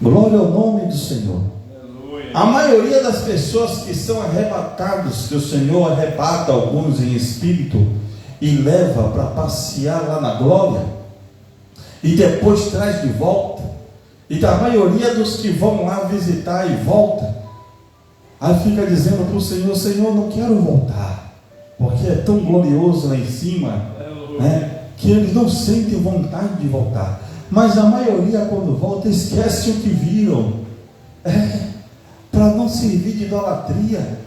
Speaker 1: Glória ao nome do Senhor. Aleluia. A maioria das pessoas que são arrebatados, que o Senhor arrebata alguns em espírito e leva para passear lá na glória, e depois traz de volta, e da maioria dos que vão lá visitar e volta, aí fica dizendo para o Senhor: Senhor, não quero voltar, porque é tão glorioso lá em cima, né, que eles não sentem vontade de voltar. Mas a maioria, quando volta, esquece o que viram, para não servir de idolatria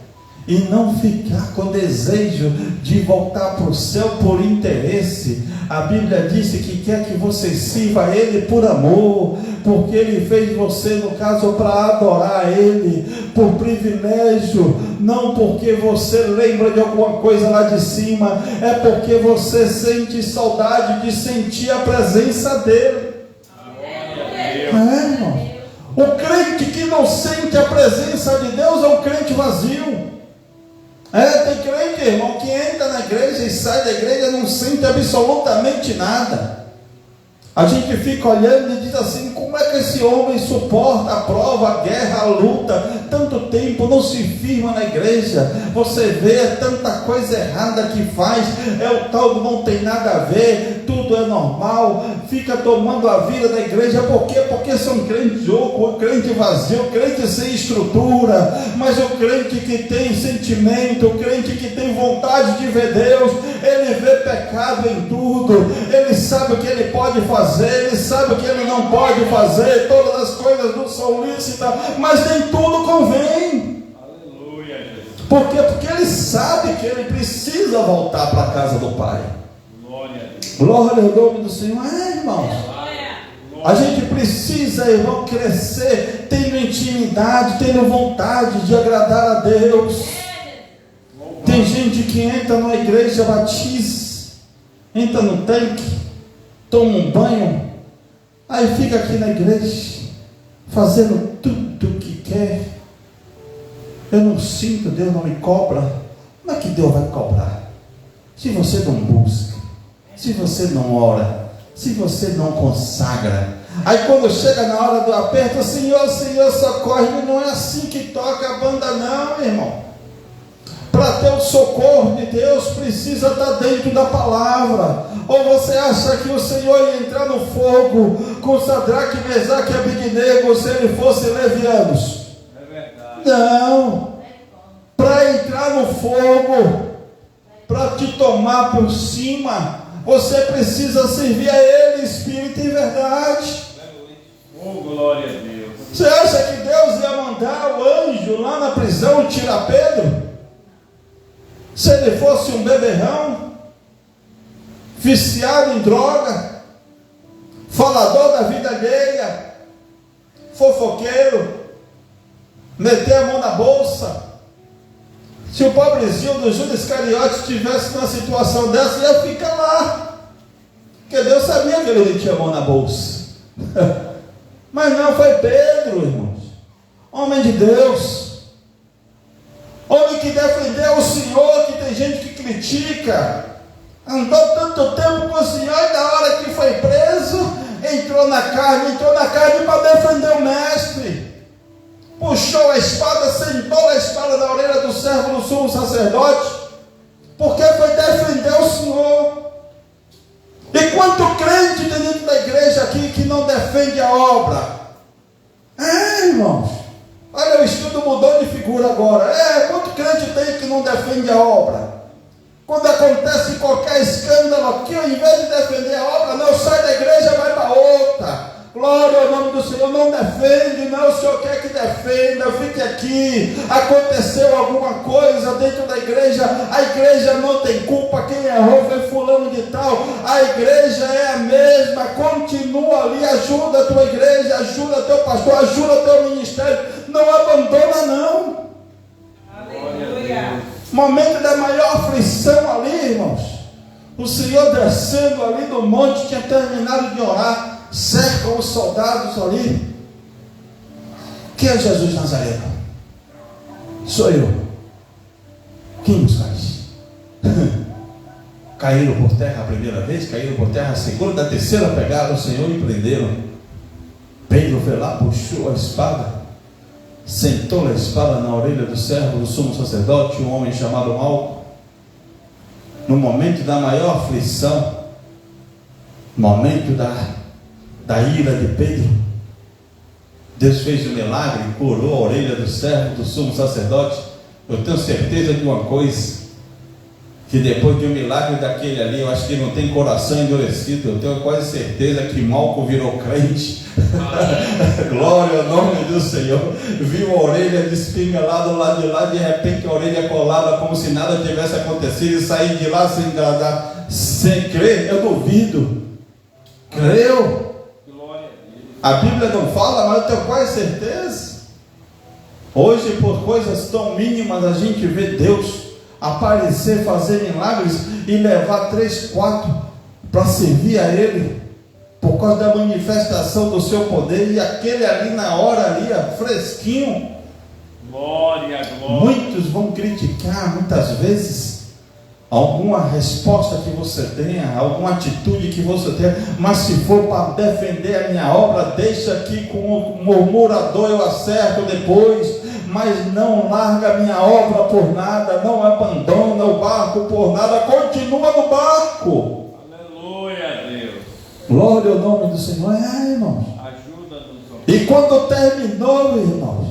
Speaker 1: e não ficar com desejo de voltar para o céu por interesse. A Bíblia disse que quer que você sirva a Ele por amor, porque Ele fez você, no caso, para adorar a Ele, por privilégio, não porque você lembra de alguma coisa lá de cima, é porque você sente saudade de sentir a presença dEle. Irmão, o crente que não sente a presença de Deus é um crente vazio. Tem crente, irmão, que entra na igreja e sai da igreja e não sente absolutamente nada. A gente fica olhando e diz assim: como é que esse homem suporta a prova, a guerra, a luta, tanto tempo, não se firma na igreja? Você vê tanta coisa errada que faz, é o tal do não tem nada a ver, tudo é normal, fica tomando a vida da igreja. Por quê? Porque são crentes ocos, crente vazio, crente sem estrutura. Mas o crente que tem sentimento, o crente que tem vontade de ver Deus, ele vê pecado em tudo, ele sabe o que ele pode fazer, ele sabe o que ele não pode fazer. Todas as coisas não são lícitas, mas nem tudo convém.
Speaker 2: Aleluia, Jesus.
Speaker 1: Por quê? Porque ele sabe que ele precisa voltar para a casa do Pai.
Speaker 2: Glória a Deus.
Speaker 1: Glória ao nome do Senhor. Irmãos, a gente precisa, irmão, crescer tendo intimidade, tendo vontade de agradar a Deus. Tem gente que entra na igreja, batiza, entra no tanque, toma um banho, aí fica aqui na igreja fazendo tudo o que quer. Eu não sinto, Deus não me cobra. Como é que Deus vai cobrar? Se você não busca, se você não ora, se você não consagra. Aí quando chega na hora do aperto, Senhor, Senhor, socorre-me. Não é assim que toca a banda não, meu irmão. Para ter o socorro de Deus, precisa estar dentro da palavra. Ou você acha que o Senhor ia entrar no fogo com Sadraque, Mesaque e Abednego se ele fosse levianos?
Speaker 2: É verdade.
Speaker 1: Não. Para entrar no fogo, para te tomar por cima. Você precisa servir a Ele, espírito e verdade.
Speaker 2: Oh, glória a Deus.
Speaker 1: Você acha que Deus ia mandar o anjo lá na prisão tirar Pedro? Se ele fosse um beberrão, viciado em droga, falador da vida alheia, fofoqueiro, meter a mão na bolsa. Se o pobrezinho do Judas Iscariote estivesse numa situação dessa, ia ficar lá, porque Deus sabia que ele tinha a mão na bolsa. Mas não, foi Pedro, irmãos, homem de Deus, homem que defendeu o Senhor, que tem gente que critica, andou tanto tempo com o Senhor, e na hora que foi preso, entrou na carne para defender o mestre, puxou a espada, sentou a espada na orelha do servo do sumo sacerdote, porque foi defender o Senhor. E quanto crente tem dentro da igreja aqui que não defende a obra? Irmãos, olha, o estudo mudou de figura agora. Quanto crente tem que não defende a obra? Quando acontece qualquer escândalo aqui, ao invés de defender a obra, não, sai da igreja, vai para outra. Glória ao nome do Senhor. Não defende, não, o Senhor quer que defenda, fique aqui. Aconteceu alguma coisa dentro da igreja, a igreja não tem culpa, quem errou foi fulano de tal, a igreja é a mesma, continua ali, ajuda a tua igreja, ajuda teu pastor, ajuda teu ministério, não abandona não.
Speaker 3: Aleluia.
Speaker 1: Momento da maior aflição ali, irmãos, o Senhor descendo ali do monte, tinha terminado de orar, cercam os soldados ali. Quem é Jesus Nazareno? Sou eu. Quem os faz? Caíram por terra a primeira vez, caíram por terra a segunda, a terceira pegaram o Senhor e prenderam. Pedro foi lá, puxou a espada, sentou a espada na orelha do servo do sumo sacerdote, um homem chamado Malco. No momento da maior aflição, momento da ira de Pedro, Deus fez um milagre, curou a orelha do servo do sumo sacerdote. Eu tenho certeza de uma coisa, que depois de um milagre daquele ali, eu acho que não tem coração endurecido. Eu tenho quase certeza que Malco virou crente. Glória ao nome do Senhor. Viu a orelha desfingelada do lado de lá, de repente a orelha colada, como se nada tivesse acontecido, e sair de lá sem crer. Eu duvido. Creu. A Bíblia não fala, mas eu tenho quase certeza. Hoje, por coisas tão mínimas, a gente vê Deus aparecer, fazer milagres e levar 3, 4 para servir a Ele, por causa da manifestação do seu poder. E aquele ali na hora ali, fresquinho.
Speaker 2: Glória, glória.
Speaker 1: Muitos vão criticar muitas vezes alguma resposta que você tenha, alguma atitude que você tenha, mas se for para defender a minha obra, deixa aqui com o murmurador, eu acerto depois, mas não larga a minha obra por nada, não abandona o barco por nada, continua no barco.
Speaker 2: Aleluia a Deus.
Speaker 1: Glória ao nome do Senhor. Irmãos,
Speaker 2: Ajuda-nos.
Speaker 1: e quando terminou, irmãos,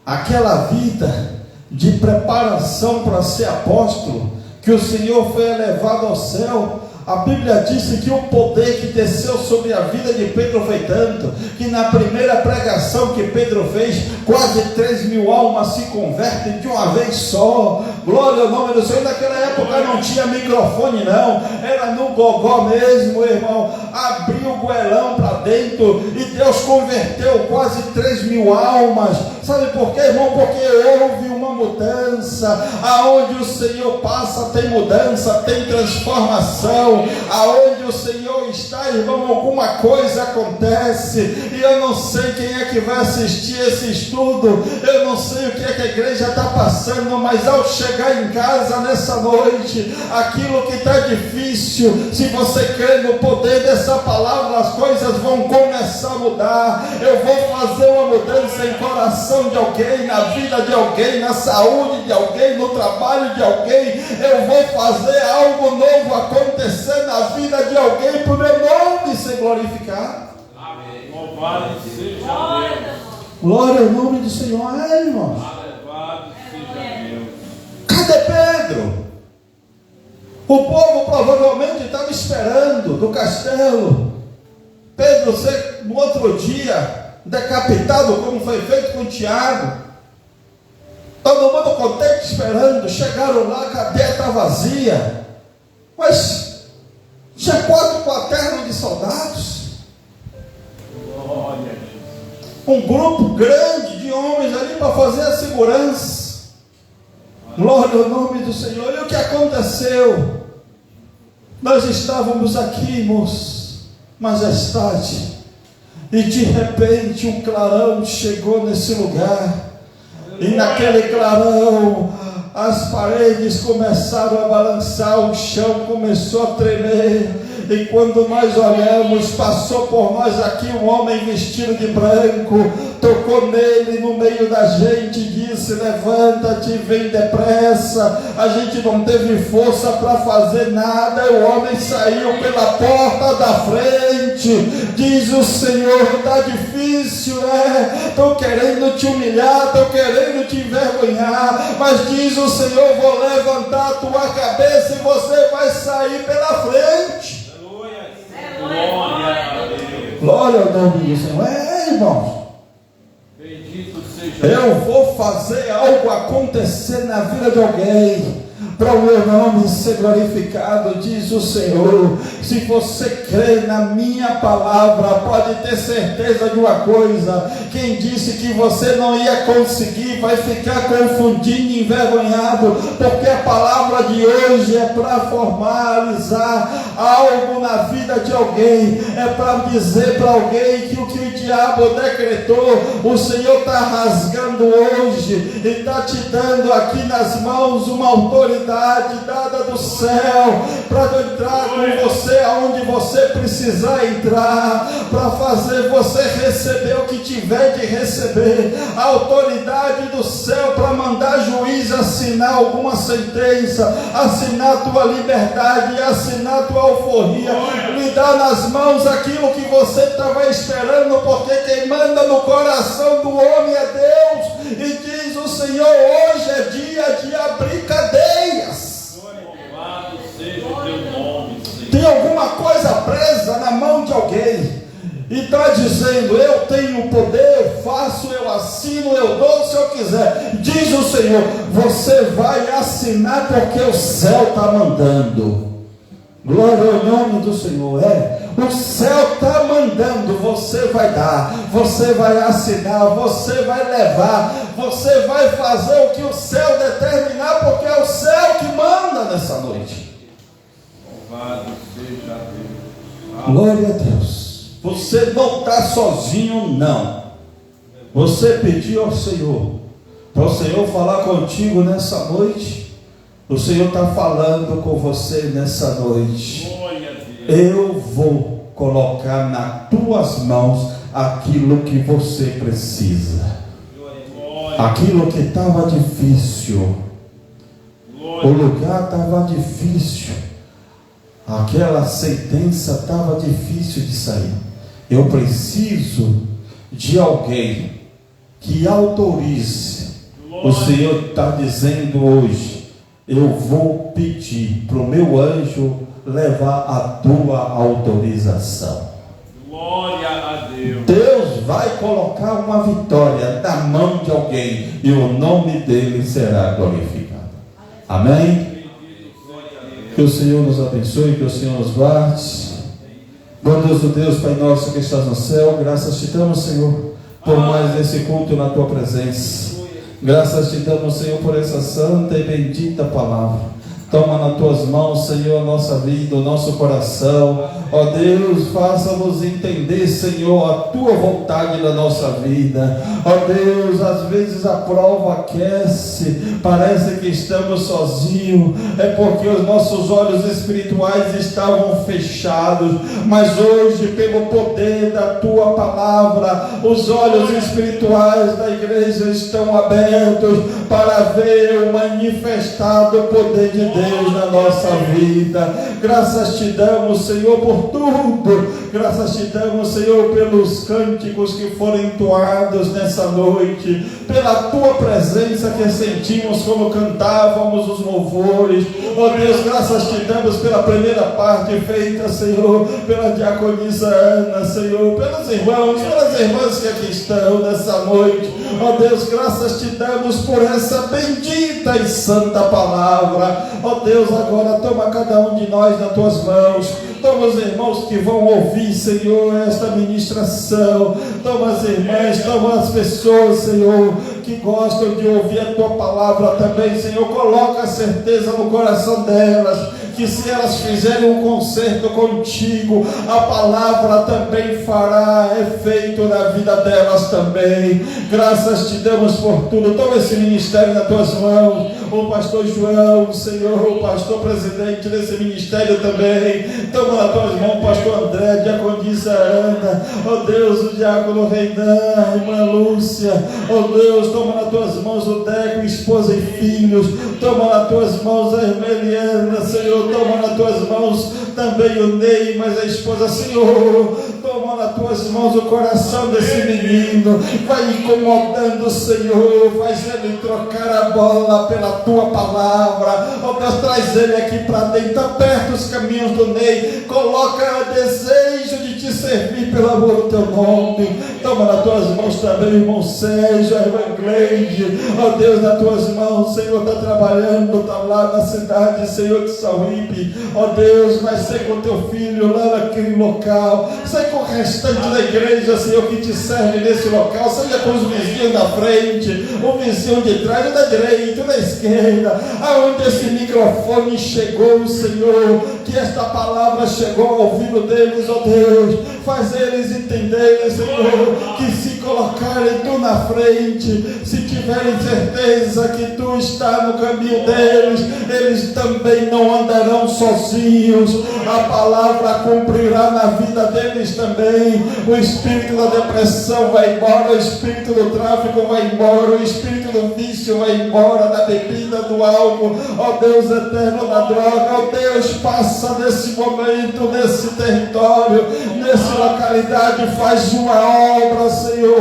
Speaker 1: aquela vida de preparação para ser apóstolo, que o Senhor foi elevado ao céu, a Bíblia disse que o poder que desceu sobre a vida de Pedro foi tanto, que na primeira pregação que Pedro fez, quase 3.000 almas se convertem de uma vez só. Glória ao nome do Senhor. Naquela época não tinha microfone não, era no gogó mesmo, irmão. Abriu o goelão para dentro e Deus converteu quase 3.000 almas. Sabe por quê, irmão? Porque houve uma mudança. Aonde o Senhor passa tem mudança, tem transformação. Aonde o Senhor está, irmão, alguma coisa acontece. E eu não sei quem é que vai assistir esse estudo, eu não sei o que é que a igreja está passando, mas ao chegar em casa nessa noite, aquilo que está difícil, se você crê no poder dessa palavra, as coisas vão começar a mudar. Eu vou fazer uma mudança em coração de alguém, na vida de alguém, na saúde de alguém, no trabalho de alguém. Eu vou fazer algo novo acontecer na vida de alguém, para o meu nome ser glorificado.
Speaker 2: Amém. Louvado seja Deus.
Speaker 1: Glória ao nome do Senhor. Irmãos,
Speaker 2: Louvado seja Deus.
Speaker 1: cadê Pedro? O povo provavelmente estava esperando do castelo Pedro ser no outro dia decapitado, como foi feito com Tiago. Todo mundo contente esperando. Chegaram lá, a cadeia está vazia, mas tinha 4 quaternos de soldados. Um grupo grande de homens ali para fazer a segurança. Glória ao nome do Senhor. E o que aconteceu? Nós estávamos aqui, moço, majestade, e de repente um clarão chegou nesse lugar, e naquele clarão as paredes começaram a balançar, o chão começou a tremer, e quando nós olhamos, passou por nós aqui um homem vestido de branco, tocou nele no meio da gente, disse: levanta-te, vem depressa. A gente não teve força para fazer nada, o homem saiu pela porta da frente. Diz o Senhor: está difícil, estão querendo te humilhar, estão querendo te envergonhar, mas diz o Senhor: vou levantar a tua cabeça e você vai sair pela frente. Glória ao nome do Senhor. Irmãos,
Speaker 2: Bendito seja
Speaker 1: eu vou fazer algo acontecer na vida de alguém, para o meu nome ser glorificado, diz o Senhor. Se você crê na minha palavra, pode ter certeza de uma coisa: quem disse que você não ia conseguir vai ficar confundido e envergonhado, porque a palavra de hoje é para formalizar algo na vida de alguém, é para dizer para alguém que o que o diabo decretou, o Senhor está rasgando hoje, e está te dando aqui nas mãos uma autoridade dada do céu, para entrar com você aonde você precisar entrar, para fazer você receber o que tiver de receber, a autoridade do céu para mandar juiz assinar alguma sentença, assinar a tua liberdade, assinar a tua alforria, lhe dar nas mãos aquilo que você estava esperando, porque quem manda no coração do homem é Deus. E diz o Senhor: hoje é dia de abrir cadeias.
Speaker 2: louvado seja o teu nome, Senhor.
Speaker 1: Tem alguma coisa presa na mão de alguém e está dizendo: eu tenho poder, eu faço, eu assino, eu dou se eu quiser. Diz o Senhor: você vai assinar porque o céu está mandando. Glória ao nome do Senhor. O céu está mandando, você vai dar, você vai assinar, você vai levar, você vai fazer o que o céu determinar, porque é o céu que manda nessa noite.
Speaker 2: Louvado seja Deus.
Speaker 1: Glória a Deus. Você não está sozinho, não. Você pediu ao Senhor, para o Senhor falar contigo nessa noite. O Senhor está falando com você nessa noite.
Speaker 2: Glória a Deus.
Speaker 1: Eu vou colocar nas tuas mãos aquilo que você precisa. Aquilo que estava difícil. O lugar estava difícil. Aquela sentença estava difícil de sair. Eu preciso de alguém que autorize. O Senhor está dizendo hoje: eu vou pedir para o meu anjo levar a tua autorização.
Speaker 2: Glória a Deus.
Speaker 1: Deus vai colocar uma vitória na mão de alguém e o nome dele será glorificado. Amém? Que o Senhor nos abençoe, que o Senhor nos guarde. Bondoso Deus, Pai nosso que estás no céu, graças te damos, Senhor, por mais esse culto na tua presença. Graças te damos, Senhor, por essa santa e bendita palavra. Toma nas tuas mãos, Senhor, a nossa vida, o nosso coração. Ó Deus, faça-nos entender, Senhor, a tua vontade na nossa vida. Ó Deus, às vezes a prova aquece, parece que estamos sozinhos, é porque os nossos olhos espirituais estavam fechados, mas hoje, pelo poder da tua palavra, os olhos espirituais da igreja estão abertos para ver o manifestado poder de Deus na nossa vida. Graças te damos, Senhor, por tudo, Graças te damos, Senhor, pelos cânticos que foram entoados nessa noite, pela tua presença que sentimos quando cantávamos os louvores. Ó Deus, graças te damos pela primeira parte feita, Senhor, pela diaconisa Ana, Senhor, pelos irmãos, pelas irmãs que aqui estão nessa noite. Ó Deus, graças te damos por essa bendita e santa palavra. Ó Deus, agora toma cada um de nós nas tuas mãos. Toma os irmãos que vão ouvir, Senhor, esta ministração. Toma as irmãs, toma as pessoas, Senhor, que gostam de ouvir a tua palavra também, Senhor. Coloca a certeza no coração delas, que se elas fizerem um concerto contigo, a palavra também fará efeito na vida delas também. Graças te damos por tudo. Toma esse ministério nas tuas mãos. O pastor João, Senhor, o pastor presidente desse ministério também. Toma nas tuas mãos o pastor André, diaconisa Ana. Ó Deus, o diácono Reinan, a irmã Lúcia. Ó Deus, toma nas tuas mãos o Deco, esposa e filhos. Toma nas tuas mãos a irmã Eliana, Senhor. Toma nas tuas mãos também o Ney, mas a esposa, Senhor. Toma nas tuas mãos o coração desse menino. Vai incomodando, Senhor. Faz ele trocar a bola pela tua palavra. Ó Deus, traz ele aqui para dentro. Aperta os caminhos do Ney. Coloca desejo de te servir pelo amor do teu nome. Toma nas tuas mãos também o irmão Sérgio, a irmã Gleide. Ó Deus, nas tuas mãos, Senhor, está trabalhando, está lá na cidade, Senhor, de Sauípe. Ó Deus, vai ser com teu filho lá naquele local. Sai com o restante da igreja, Senhor, que te serve nesse local. Seja com os vizinhos da frente, o vizinho de trás, o da direita, o da esquerda, aonde esse microfone chegou, Senhor, que esta palavra chegou ao ouvido deles, ó Deus. Faz eles entenderem, Senhor, que se colocarem tu na frente, se tiverem certeza que tu está no caminho deles, eles também não andarão sozinhos. A palavra cumprirá na vida deles também. O espírito da depressão vai embora, o espírito do tráfico vai embora, o espírito do vício vai embora, da bebida, do álcool, ó Deus eterno, da droga. Ó Deus, passa nesse momento, nesse território, nessa localidade, faz uma obra, Senhor.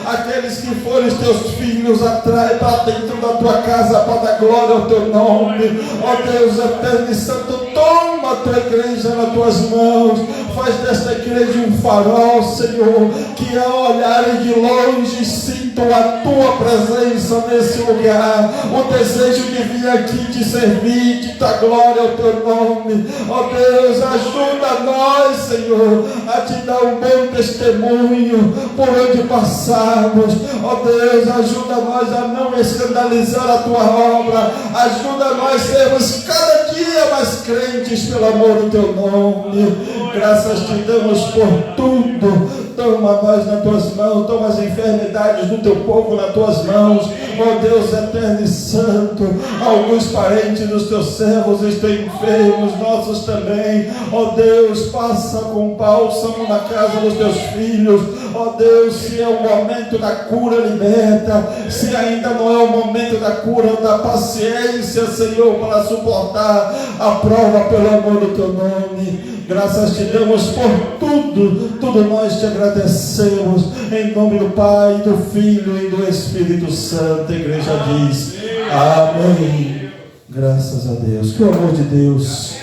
Speaker 1: Aqueles que forem os teus filhos, atrai para dentro da tua casa para dar glória ao teu nome. Ó Deus eterno e santo, toma a tua igreja nas tuas mãos. Faz desta igreja um farol, Senhor, que ao olharem de longe sintam a tua presença nesse lugar. O desejo de vir aqui te servir, de dar glória ao teu nome. Ó Deus, ajuda nós, Senhor, a te dar um bom testemunho por onde passarmos. Ó Deus, ajuda nós a não escandalizar a tua obra. Ajuda nós a sermos cada dia mais crentes pelo amor do teu nome. Graças te damos por tudo. Toma nós nas tuas mãos, toma as enfermidades do teu povo nas tuas mãos. Ó Deus eterno e santo, alguns parentes dos teus servos estão enfermos, nossos também. Ó Deus, passa com bálsamo na casa dos teus filhos. Ó Deus, se é o momento da cura, liberta. Se ainda não é o momento da cura, dá paciência, Senhor, para suportar a prova pelo amor do teu nome. Graças te damos por tudo, tudo nós te agradecemos, em nome do Pai, do Filho e do Espírito Santo. A igreja diz amém. Graças a Deus. Que o amor de Deus,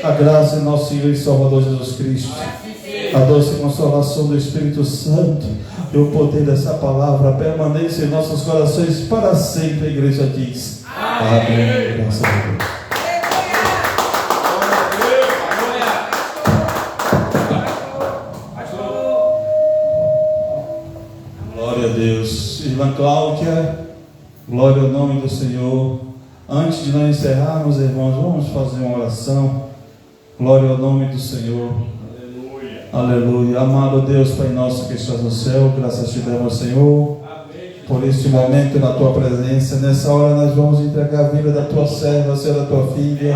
Speaker 1: a graça de nosso Senhor e Salvador Jesus Cristo, a doce consolação do Espírito Santo e o poder dessa palavra permaneça em nossos corações para sempre. A igreja diz amém. Graças a Deus. Glória a Deus. Irmã Cláudia, glória ao nome do Senhor. Antes de nós encerrarmos, irmãos, vamos fazer uma oração. Glória ao nome do Senhor. Aleluia. Aleluia. Amado Deus, Pai nosso que estás no céu, graças te damos, Senhor, por este momento na tua presença. Nessa hora nós vamos entregar a vida da tua serva, Senhor, da tua filha.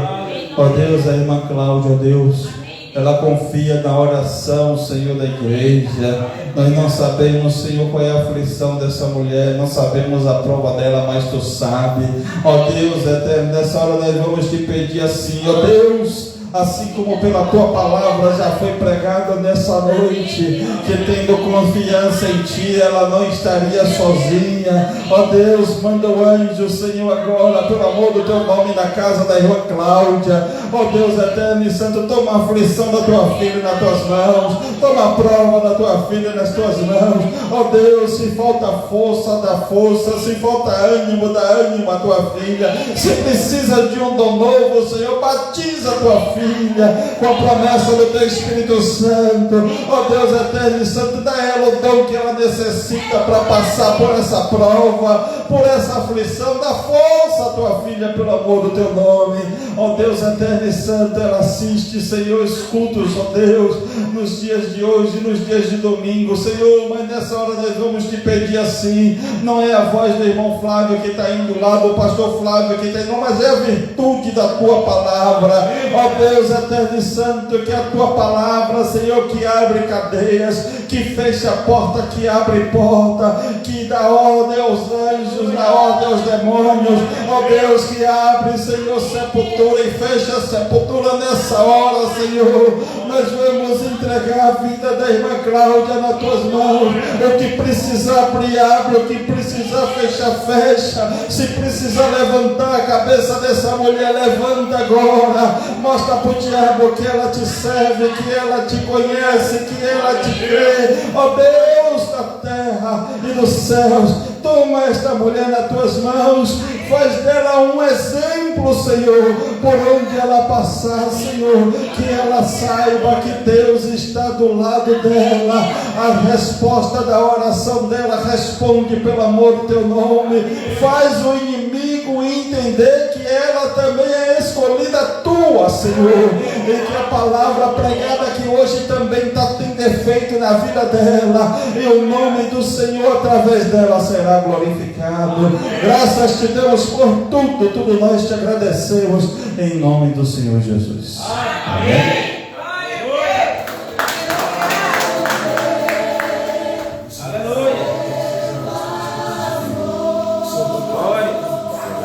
Speaker 1: Ó Deus, a irmã Cláudia, ó Deus, ela confia na oração, Senhor, da igreja. Nós não sabemos, Senhor, qual é a aflição dessa mulher, não sabemos a prova dela, mas tu sabe. Ó Deus eterno, nessa hora nós vamos te pedir assim, ó Deus, assim como pela tua palavra já foi pregada nessa noite, que tendo confiança em ti, ela não estaria sozinha. Ó Deus, manda o anjo, Senhor, agora, pelo amor do teu nome, na casa da irmã Cláudia. Ó Deus eterno e santo, toma a aflição da tua filha nas tuas mãos, toma a prova da tua filha nas tuas mãos. Ó Deus, se falta força, dá força, se falta ânimo, dá ânimo à tua filha. Se precisa de um dom novo, Senhor, batiza a tua filha com a promessa do teu Espírito Santo. Ó Deus eterno e santo, dá a ela o dom que ela necessita para passar por essa prova, por essa aflição. Dá força à tua filha, pelo amor do teu nome. Ó Deus eterno e santo, ela assiste, Senhor, os cultos, ó Deus, nos dias de hoje, nos dias de domingo, Senhor, mas nessa hora nós vamos te pedir assim, não é a voz do irmão Flávio que está indo lá, do pastor Flávio que está indo, mas é a virtude da tua palavra. Ó Deus eterno e santo, que a tua palavra, Senhor, que abre cadeias, que fecha a porta, que abre porta, que dá ordem aos anjos, dá ordem aos demônios. Ó Deus, que abre, Senhor, sepultura e fecha a sepultura nessa hora, Senhor. Nós vamos entregar a vida da irmã Cláudia nas tuas mãos. O que precisar abrir, abre. O que precisar fechar, fecha. Se precisar levantar a cabeça dessa mulher, levanta agora. Mostra para o diabo que ela te serve, que ela te conhece, que ela te crê. Ó Deus da terra e dos céus, toma esta mulher nas tuas mãos. Faz dela um exemplo, Senhor, por onde ela passar, Senhor, que ela saiba que Deus está do lado dela. A resposta da oração dela responde pelo amor do teu nome. Faz o inimigo entender que ela também é escolhida tua, Senhor, e que a palavra pregada aqui hoje também está tendo efeito na vida dela, e o nome do Senhor através dela será glorificado. Graças te damos por tudo nós te agradecemos, em nome do Senhor Jesus. Amém.